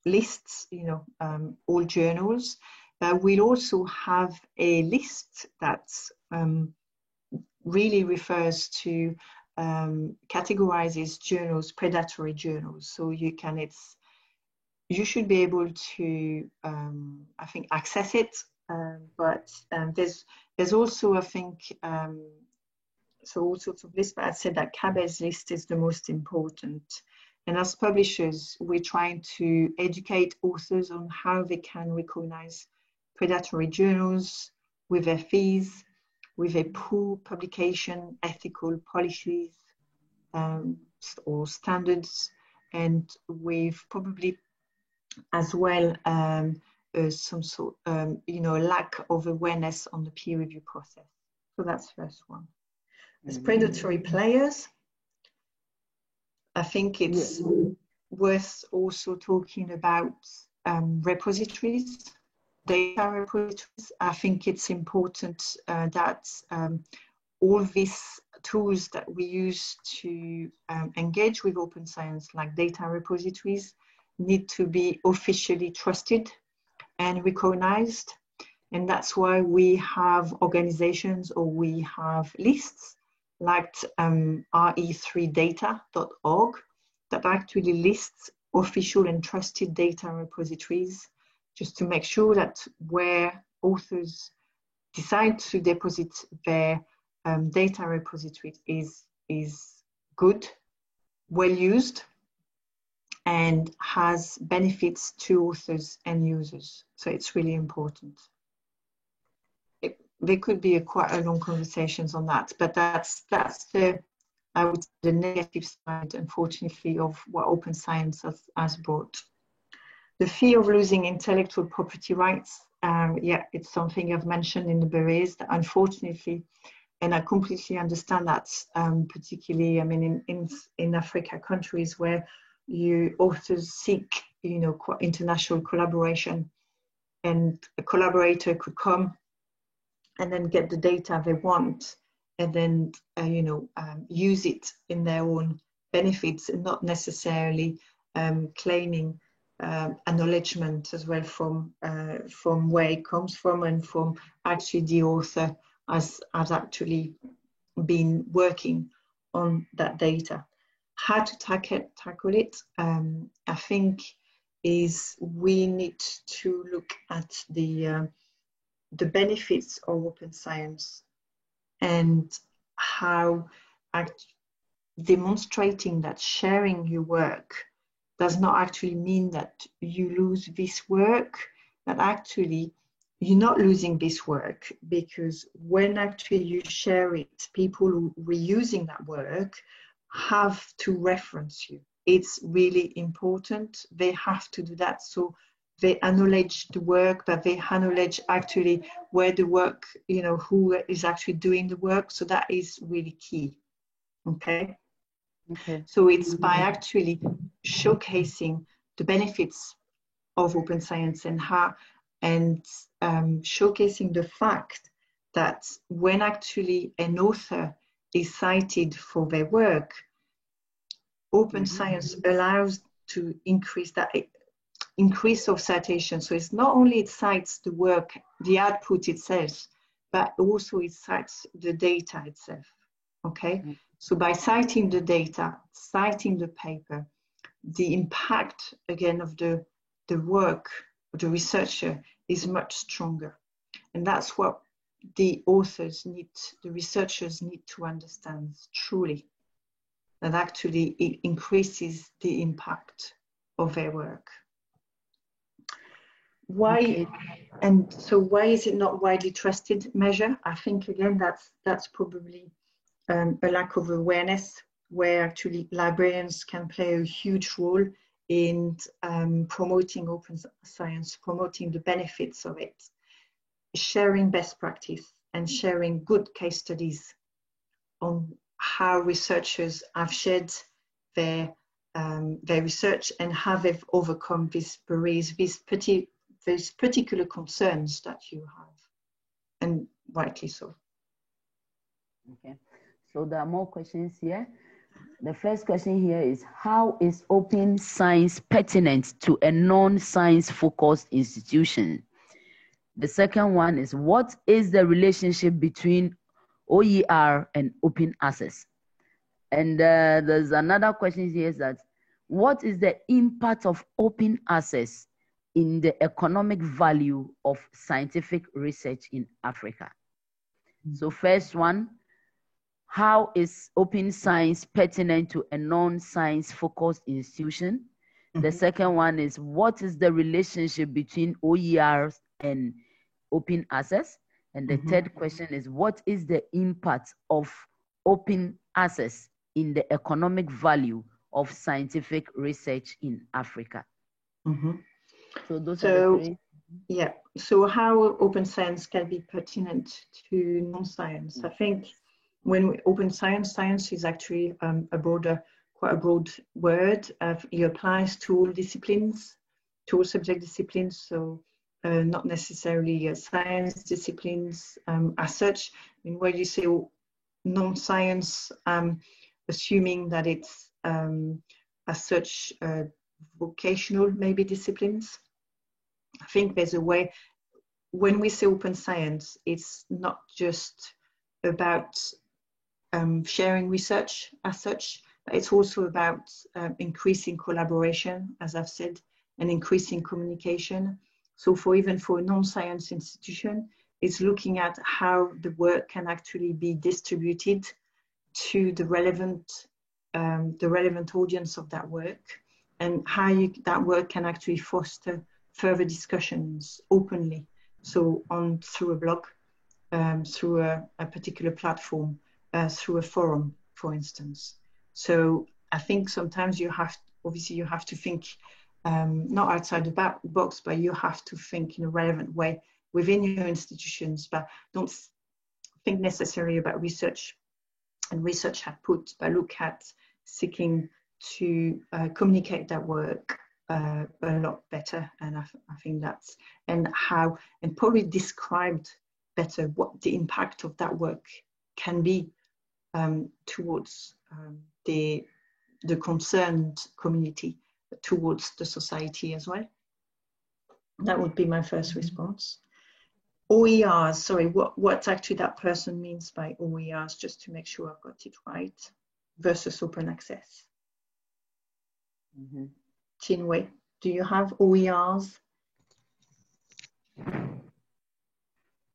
lists, all journals. We'll also have a list that really refers to categorizes journals, predatory journals. So you should be able to, I think, access it. But there's also, I think, so all sorts of lists, but I'd say that Cabell's list is the most important. And as publishers, we're trying to educate authors on how they can recognize predatory journals with their fees, with their poor publication ethical policies or standards, and with probably as well some sort, lack of awareness on the peer review process. So that's the first one. As predatory players, I think it's worth also talking about repositories, data repositories. I think it's important that all these tools that we use to engage with open science, like data repositories, need to be officially trusted and recognized. And that's why we have organizations, or we have lists like re3data.org that actually lists official and trusted data repositories, just to make sure that where authors decide to deposit their data repository is good, well used, and has benefits to authors and users. So it's really important. There could be quite a long conversations on that, but that's the, I would say, the negative side, unfortunately, of what open science has brought. The fear of losing intellectual property rights, it's something I've mentioned in the barriers that unfortunately, and I completely understand that, particularly, I mean, in Africa countries where authors seek, international collaboration, and a collaborator could come and then get the data they want, and then, use it in their own benefits, and not necessarily claiming acknowledgement as well from where it comes from, and from actually the author has actually been working on that data. How to tackle it, I think, is we need to look at the benefits of open science, and how demonstrating that sharing your work does not actually mean that you lose this work, that actually you're not losing this work, because when actually you share it, people who are reusing that work have to reference you. It's really important. They have to do that. So they acknowledge the work, but they acknowledge actually where the work, who is actually doing the work. So that is really key. Okay. Okay. So it's by actually showcasing the benefits of open science and showcasing the fact that when actually an author is cited for their work, open science allows to increase of citation. So it's not only it cites the work, the output itself, but also it cites the data itself. Okay, so by citing the data, citing the paper, the impact again of the work of the researcher is much stronger, and that's what the researchers need to understand truly, that actually it increases the impact of their work. Why? Okay. And so why is it not widely trusted measure? I think again that's probably a lack of awareness, where actually librarians can play a huge role in promoting open science, promoting the benefits of it, sharing best practice and sharing good case studies on how researchers have shared their research and how they've overcome these barriers, these particular concerns that you have, and rightly so. Okay, so there are more questions here. The first question here is, how is open science pertinent to a non-science focused institution? The second one is, what is the relationship between OER and open access? And there's another question here, is that what is the impact of open access in the economic value of scientific research in Africa? So first one, how is open science pertinent to a non-science focused institution? The second one is, what is the relationship between OERs and open access? And the third question is, what is the impact of open access in the economic value of scientific research in Africa? So those are the three. Yeah, so how open science can be pertinent to non-science? I think when open science is actually quite a broad word. It applies to all disciplines, to all subject disciplines, so not necessarily science disciplines as such. I mean, when you say non-science, assuming that it's as such vocational maybe disciplines. I think there's a way, when we say open science, it's not just about sharing research as such, but it's also about increasing collaboration, as I've said, and increasing communication. So even for a non-science institution, it's looking at how the work can actually be distributed to the relevant audience of that work, and how that work can actually foster further discussions openly. So through a blog, through a particular platform, through a forum, for instance. So I think sometimes you have to think not outside the box, but you have to think in a relevant way within your institutions, but don't think necessarily about research and research output, but look at seeking to communicate that work a lot better. And I think that's, and probably described better what the impact of that work can be towards the concerned community, towards the society as well. That would be my first response. OERs, sorry, what actually that person means by OERs, just to make sure I've got it right, versus open access. Chinwe, do you have OERs?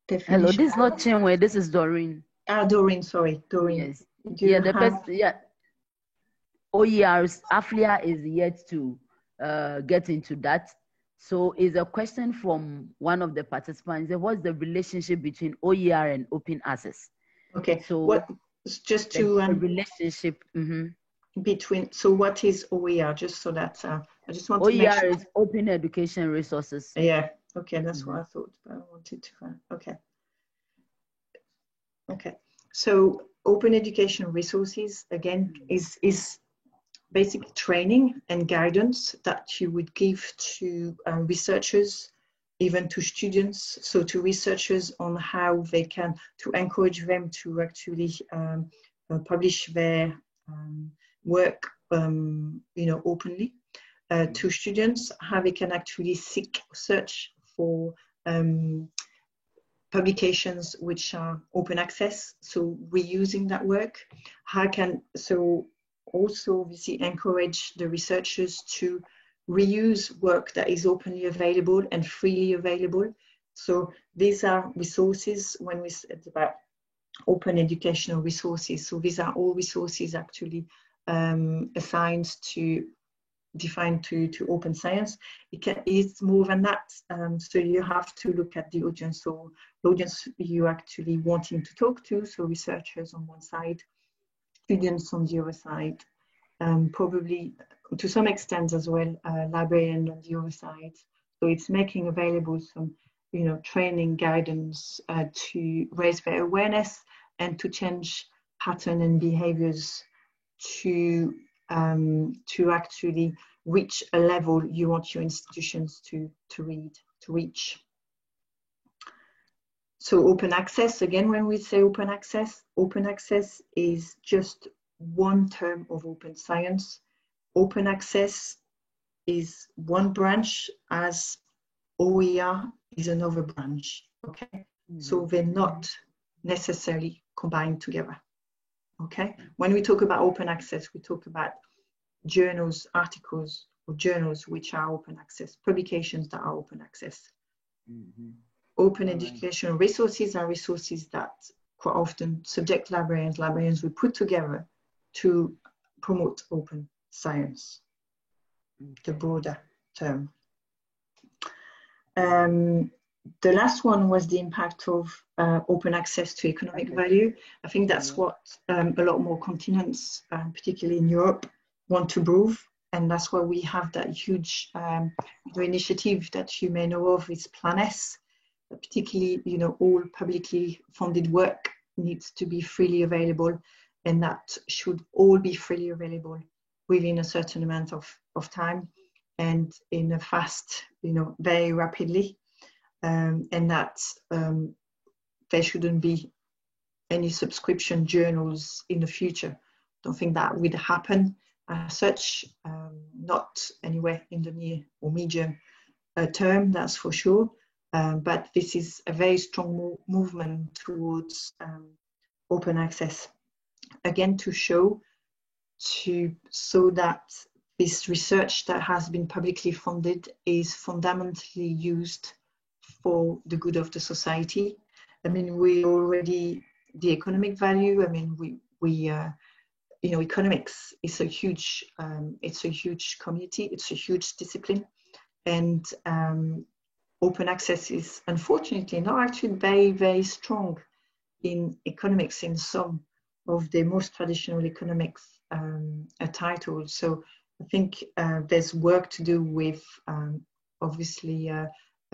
Definition. Hello, this is not Chinwe, this is Doreen. Doreen, sorry, Doreen. Yes. OERs, AFLIA is yet to get into that. So is a question from one of the participants. What's the relationship between OER and open access? Okay, so just to the relationship between, so what is OER, just so that I just want OER to make sure. is open education resources. Yeah, okay, that's what I thought, but I wanted to find. Okay, so open education resources, again, is basic training and guidance that you would give to researchers, even to students, so to researchers on how they can, to encourage them to actually publish their work, openly. To students, how they can actually search for publications which are open access, so reusing that work. Also obviously encourage the researchers to reuse work that is openly available and freely available. So these are resources when we said about open educational resources. So these are all resources actually assigned to defined to open science. It's more than that. So you have to look at the audience. So the audience you actually wanting to talk to. So researchers on one side, students on the other side, probably to some extent as well, librarian on the other side. So it's making available some, training guidance to raise their awareness and to change pattern and behaviors to actually reach a level you want your institutions to reach. So open access, again, when we say open access is just one term of open science. Open access is one branch, as OER is another branch, okay? So they're not necessarily combined together, okay? When we talk about open access, we talk about journals, articles, or journals which are open access, publications that are open access. Open educational resources are resources that quite often subject librarians will put together to promote open science, the broader term. The last one was the impact of open access to economic value. I think that's what a lot more continents, particularly in Europe, want to prove. And that's why we have that huge initiative that you may know of, is PLAN-S. Particularly, all publicly funded work needs to be freely available, and that should all be freely available within a certain amount of time and in a fast, very rapidly. And that there shouldn't be any subscription journals in the future. Don't think that would happen as such, not anywhere in the near or medium term, that's for sure. But this is a very strong movement towards open access. Again, to show so that this research that has been publicly funded is fundamentally used for the good of the society. I mean, we already, the economic value, I mean, economics is a huge, it's a huge community, it's a huge discipline. And open access is unfortunately not actually very, very strong in economics in some of the most traditional economics titles. So I think there's work to do with obviously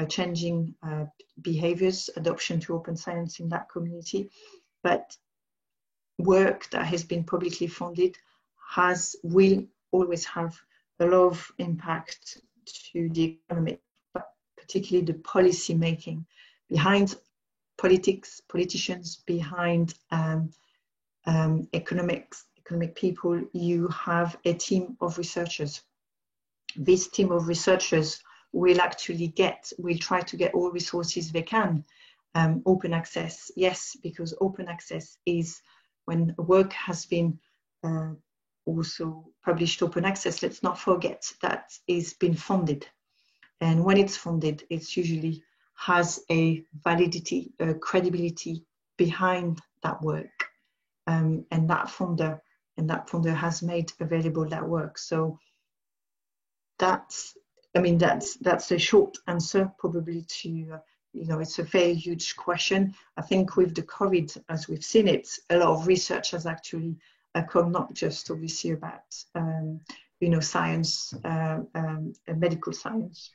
changing behaviors, adoption to open science in that community. But work that has been publicly funded will always have a lot of impact to the economy, but particularly the policy making behind politicians, behind economic people. You have a team of researchers. This team of researchers will try to get all resources they can. Open access, yes, because open access is when work has been also published open access. Let's not forget that it's been funded. And when it's funded, it's usually has a validity, a credibility behind that work. And that funder has made available that work. So that's a short answer probably to, it's a very huge question. I think with the COVID, as we've seen it, a lot of research has actually come, not just obviously about, science, medical science,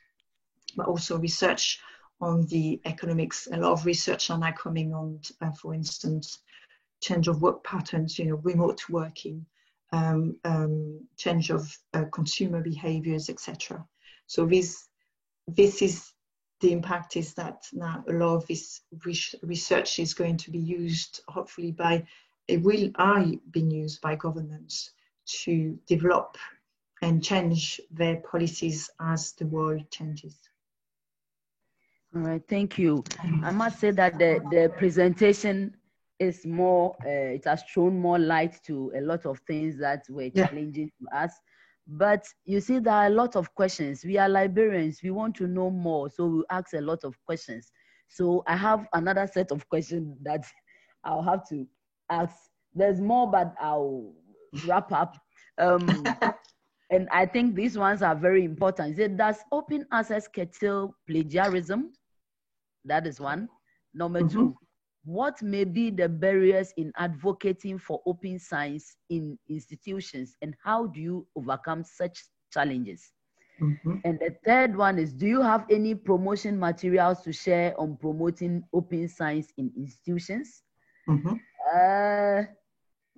but also research on the economics. A lot of research are now coming on, for instance, change of work patterns, remote working, change of consumer behaviors, etc. So this is the impact, is that now a lot of this research is going to be used, hopefully are being used by governments to develop and change their policies as the world changes. All right, thank you. I must say that the presentation is more, it has thrown more light to a lot of things that were challenging to us. But you see, there are a lot of questions. We are librarians, we want to know more, so we ask a lot of questions. So I have another set of questions that I'll have to ask. There's more, but I'll wrap up. And I think these ones are very important. Does open access curtail plagiarism? That is one. Number two, what may be the barriers in advocating for open science in institutions, and how do you overcome such challenges? And the third one is, do you have any promotion materials to share on promoting open science in institutions? There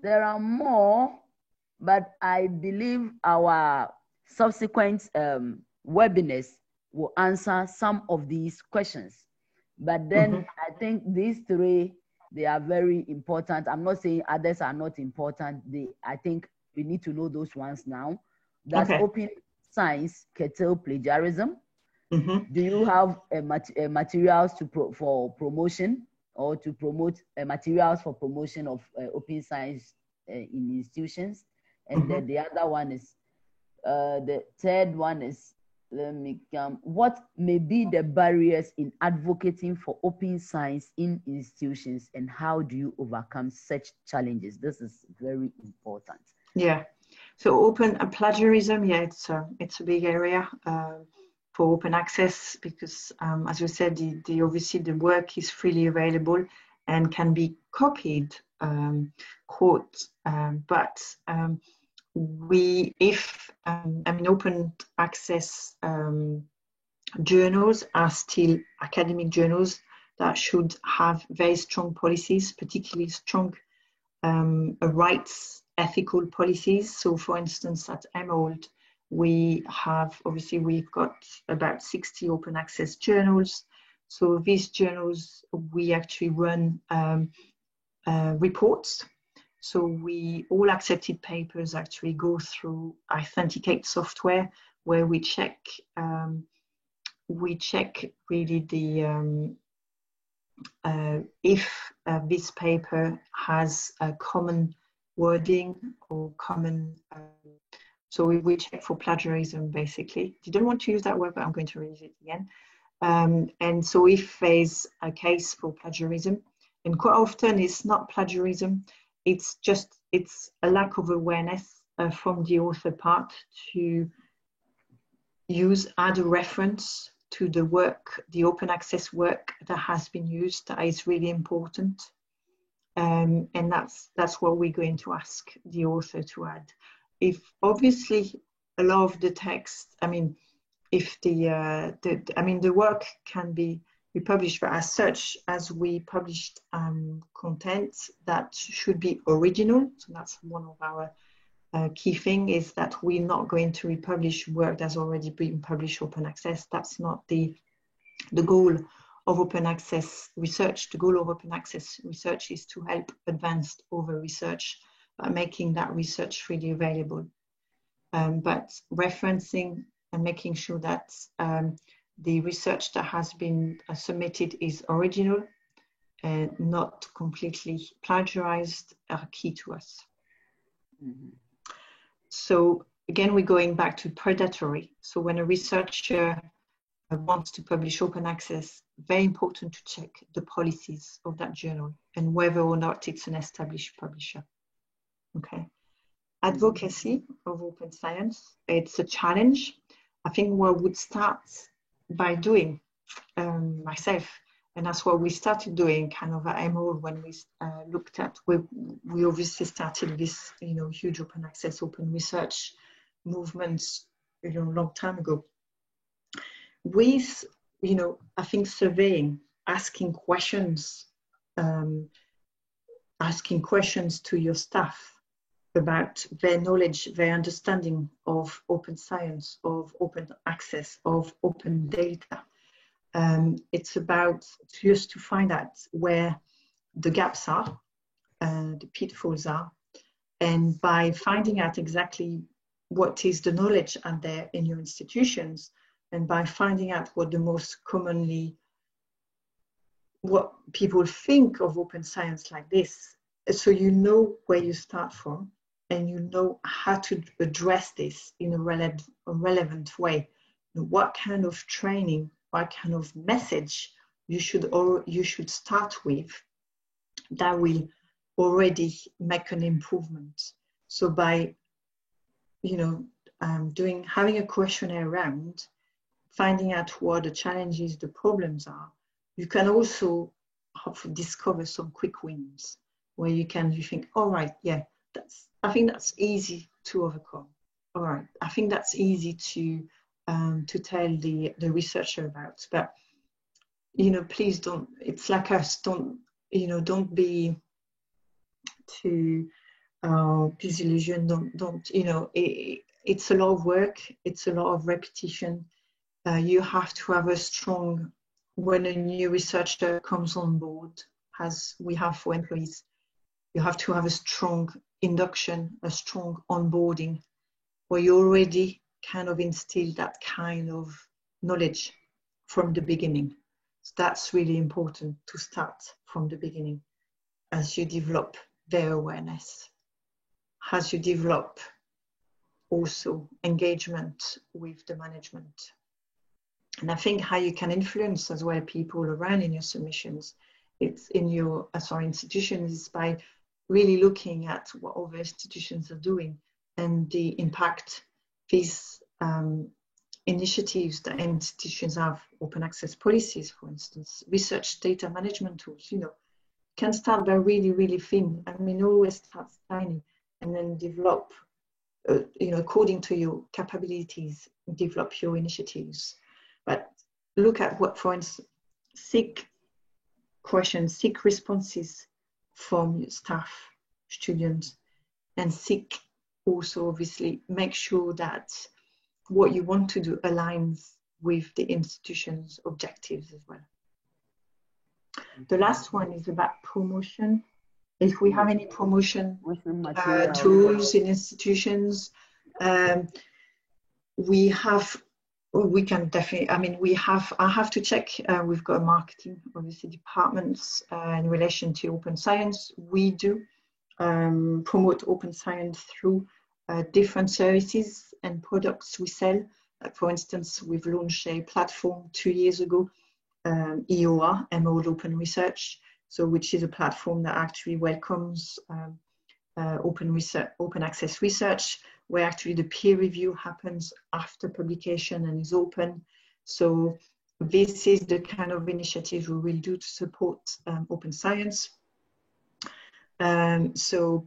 are more, but I believe our subsequent webinars will answer some of these questions. But then I think these three, they are very important. I'm not saying others are not important. I think we need to know those ones now. Does open science curtail plagiarism? Do you have materials for promotion, or to promote materials for promotion of open science in institutions? And then the other one is, the third one is, what may be the barriers in advocating for open science in institutions, and how do you overcome such challenges? This is very important. Yeah. So open plagiarism, it's a big area for open access, because as you said, obviously the work is freely available and can be copied, quote, but open access journals are still academic journals that should have very strong policies, particularly strong rights ethical policies. So for instance, at Emerald, we've got about 60 open access journals. So these journals, we actually run reports. So all accepted papers actually go through Authenticate software, where we check really the if this paper has a common wording or common. So we check for plagiarism, basically. Didn't want to use that word, but I'm going to read it again. And so if there's a case for plagiarism, and quite often it's not plagiarism, it's a lack of awareness from the author part to add a reference to the work, the open access work that has been used. That is really important. And that's what we're going to ask the author to add. If obviously a lot of the text, if the work can be republished, but as such, as we published content that should be original. So that's one of our key thing, is that we're not going to republish work that's already been published open access. That's not the goal of open access research. The goal of open access research is to help advance over research by making that research freely available. But referencing and making sure that the research that has been submitted is original and not completely plagiarized are key to us. So again, we're going back to predatory. So when a researcher wants to publish open access, very important to check the policies of that journal and whether or not it's an established publisher. Okay. Advocacy of open science, it's a challenge. I think what would start by doing myself, and that's what we started doing kind of at Emerald when we looked at, we obviously started this, huge open access, open research movements, a long time ago. With, I think surveying, asking questions, asking questions to your staff about their knowledge, their understanding of open science, of open access, of open data. It's about just to find out where the gaps are, the pitfalls are, and by finding out exactly what is the knowledge out there in your institutions, and by finding out what the most commonly, what people think of open science like this, so you know where you start from, and you know how to address this in a relevant way. What kind of training, what kind of message you should start with that will already make an improvement. So by, having a questionnaire around, finding out what the challenges, the problems are, you can also hopefully discover some quick wins where you think, all right, yeah, I think that's easy to overcome. All right, I think that's easy to tell the researcher about. But please don't. It's like us. Don't be too disillusioned. Don't. It's a lot of work. It's a lot of repetition. You have to have a strong. When a new researcher comes on board, as we have for employees, you have to have a strong induction, a strong onboarding, where you already kind of instill that kind of knowledge from the beginning. So that's really important to start from the beginning as you develop their awareness, as you develop also engagement with the management. And I think how you can influence as well people around in your submissions, it's in your institutions, is by really looking at what other institutions are doing and the impact these initiatives that institutions have, open access policies, for instance, research data management tools, can start by really, really thin. Always start tiny and then develop, according to your capabilities, develop your initiatives. But look at what, for instance, seek questions, seek responses from your staff, students, and seek also, obviously, make sure that what you want to do aligns with the institution's objectives as well. The last one is about promotion. If we have any promotion tools in institutions, we can definitely, I have to check, we've got a marketing, obviously, departments in relation to open science. We do promote open science through different services and products we sell. For instance, we've launched a platform 2 years ago, EOR, Emerald Open Research, which is a platform that actually welcomes open access research, where actually the peer review happens after publication and is open. So this is the kind of initiative we will do to support open science. So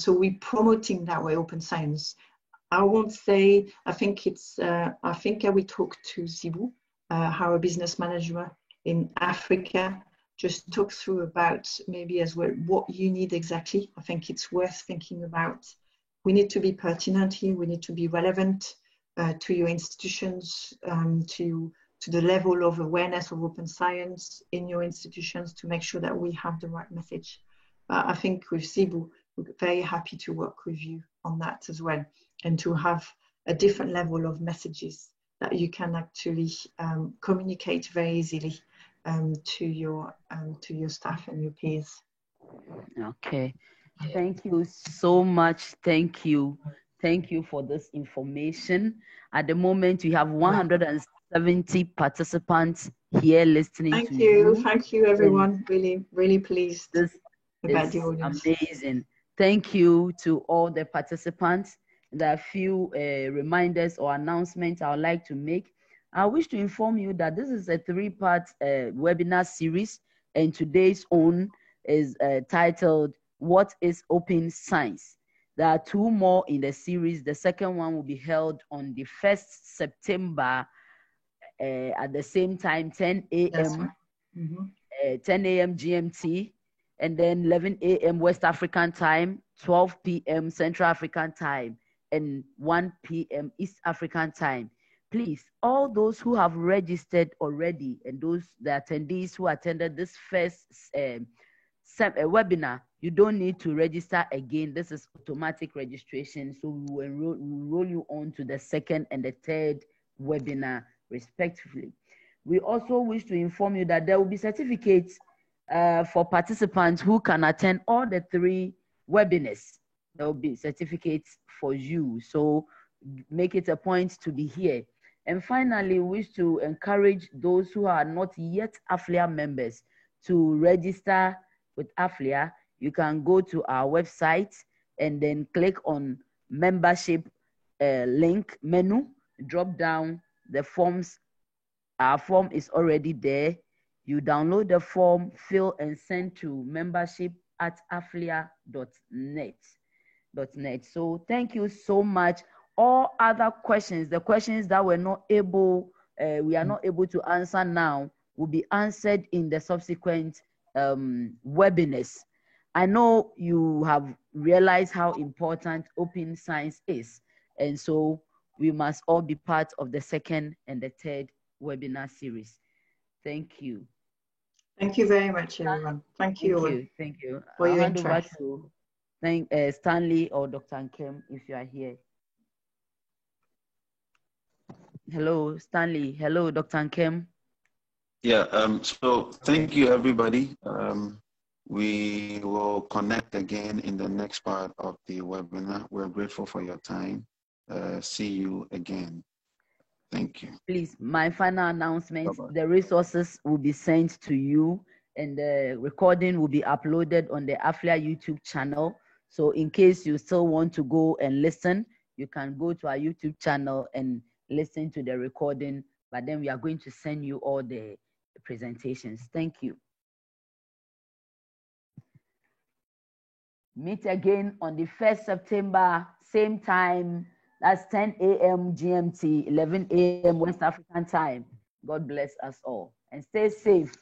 we're promoting that way open science. I won't say, I think I will talk to Zibu, our business manager in Africa, just talk through about maybe as well what you need exactly. I think it's worth thinking about. We need to be pertinent here. We need to be relevant to your institutions, to the level of awareness of open science in your institutions, to make sure that we have the right message. I think with Zibu, we're very happy to work with you on that as well, and to have a different level of messages that you can actually communicate very easily to your staff and your peers. Okay. Thank you so much. Thank you. Thank you for this information. At the moment, we have 170 participants here listening to you. Thank you, everyone. Really, really pleased. This is amazing. Thank you to all the participants. There are a few reminders or announcements I would like to make. I wish to inform you that this is a 3-part webinar series, and today's own is titled, What is Open Science? There are 2 more in the series. The second one will be held on the 1st September at the same time, 10 a.m. 10 a.m. GMT, and then 11 a.m. West African time, 12 p.m. Central African time, and 1 p.m. East African time. Please, all those who have registered already and the attendees who attended this first webinar, you don't need to register again. This is automatic registration. So we will roll you on to the second and the third webinar respectively. We also wish to inform you that there will be certificates for participants who can attend all the 3 webinars. There will be certificates for you. So make it a point to be here. And finally, we wish to encourage those who are not yet AFLIA members to register with AFLIA. You can go to our website and then click on membership link menu, drop down the forms. Our form is already there. You download the form, fill and send to membership@aflia.net. So thank you so much. All other questions, the questions that we are not able to answer now, will be answered in the subsequent webinars. I know you have realized how important open science is, and so we must all be part of the second and the third webinar series. Thank you. Thank you very much, everyone. Thank you. Thank you. For I'll your hand over interest. to Stanley or Dr. Nkem if you are here. Hello, Stanley. Hello, Dr. Nkem. Yeah, so thank you, everybody. We will connect again in the next part of the webinar. We're grateful for your time. See you again. Thank you. Please, my final announcement, Bye-bye. the resources will be sent to you and the recording will be uploaded on the AFLIA YouTube channel. So in case you still want to go and listen, you can go to our YouTube channel and listen to the recording, but then we are going to send you all the presentations. Thank you. Meet again on the 1st September, same time. That's 10 a.m. GMT, 11 a.m. West African time. God bless us all and stay safe.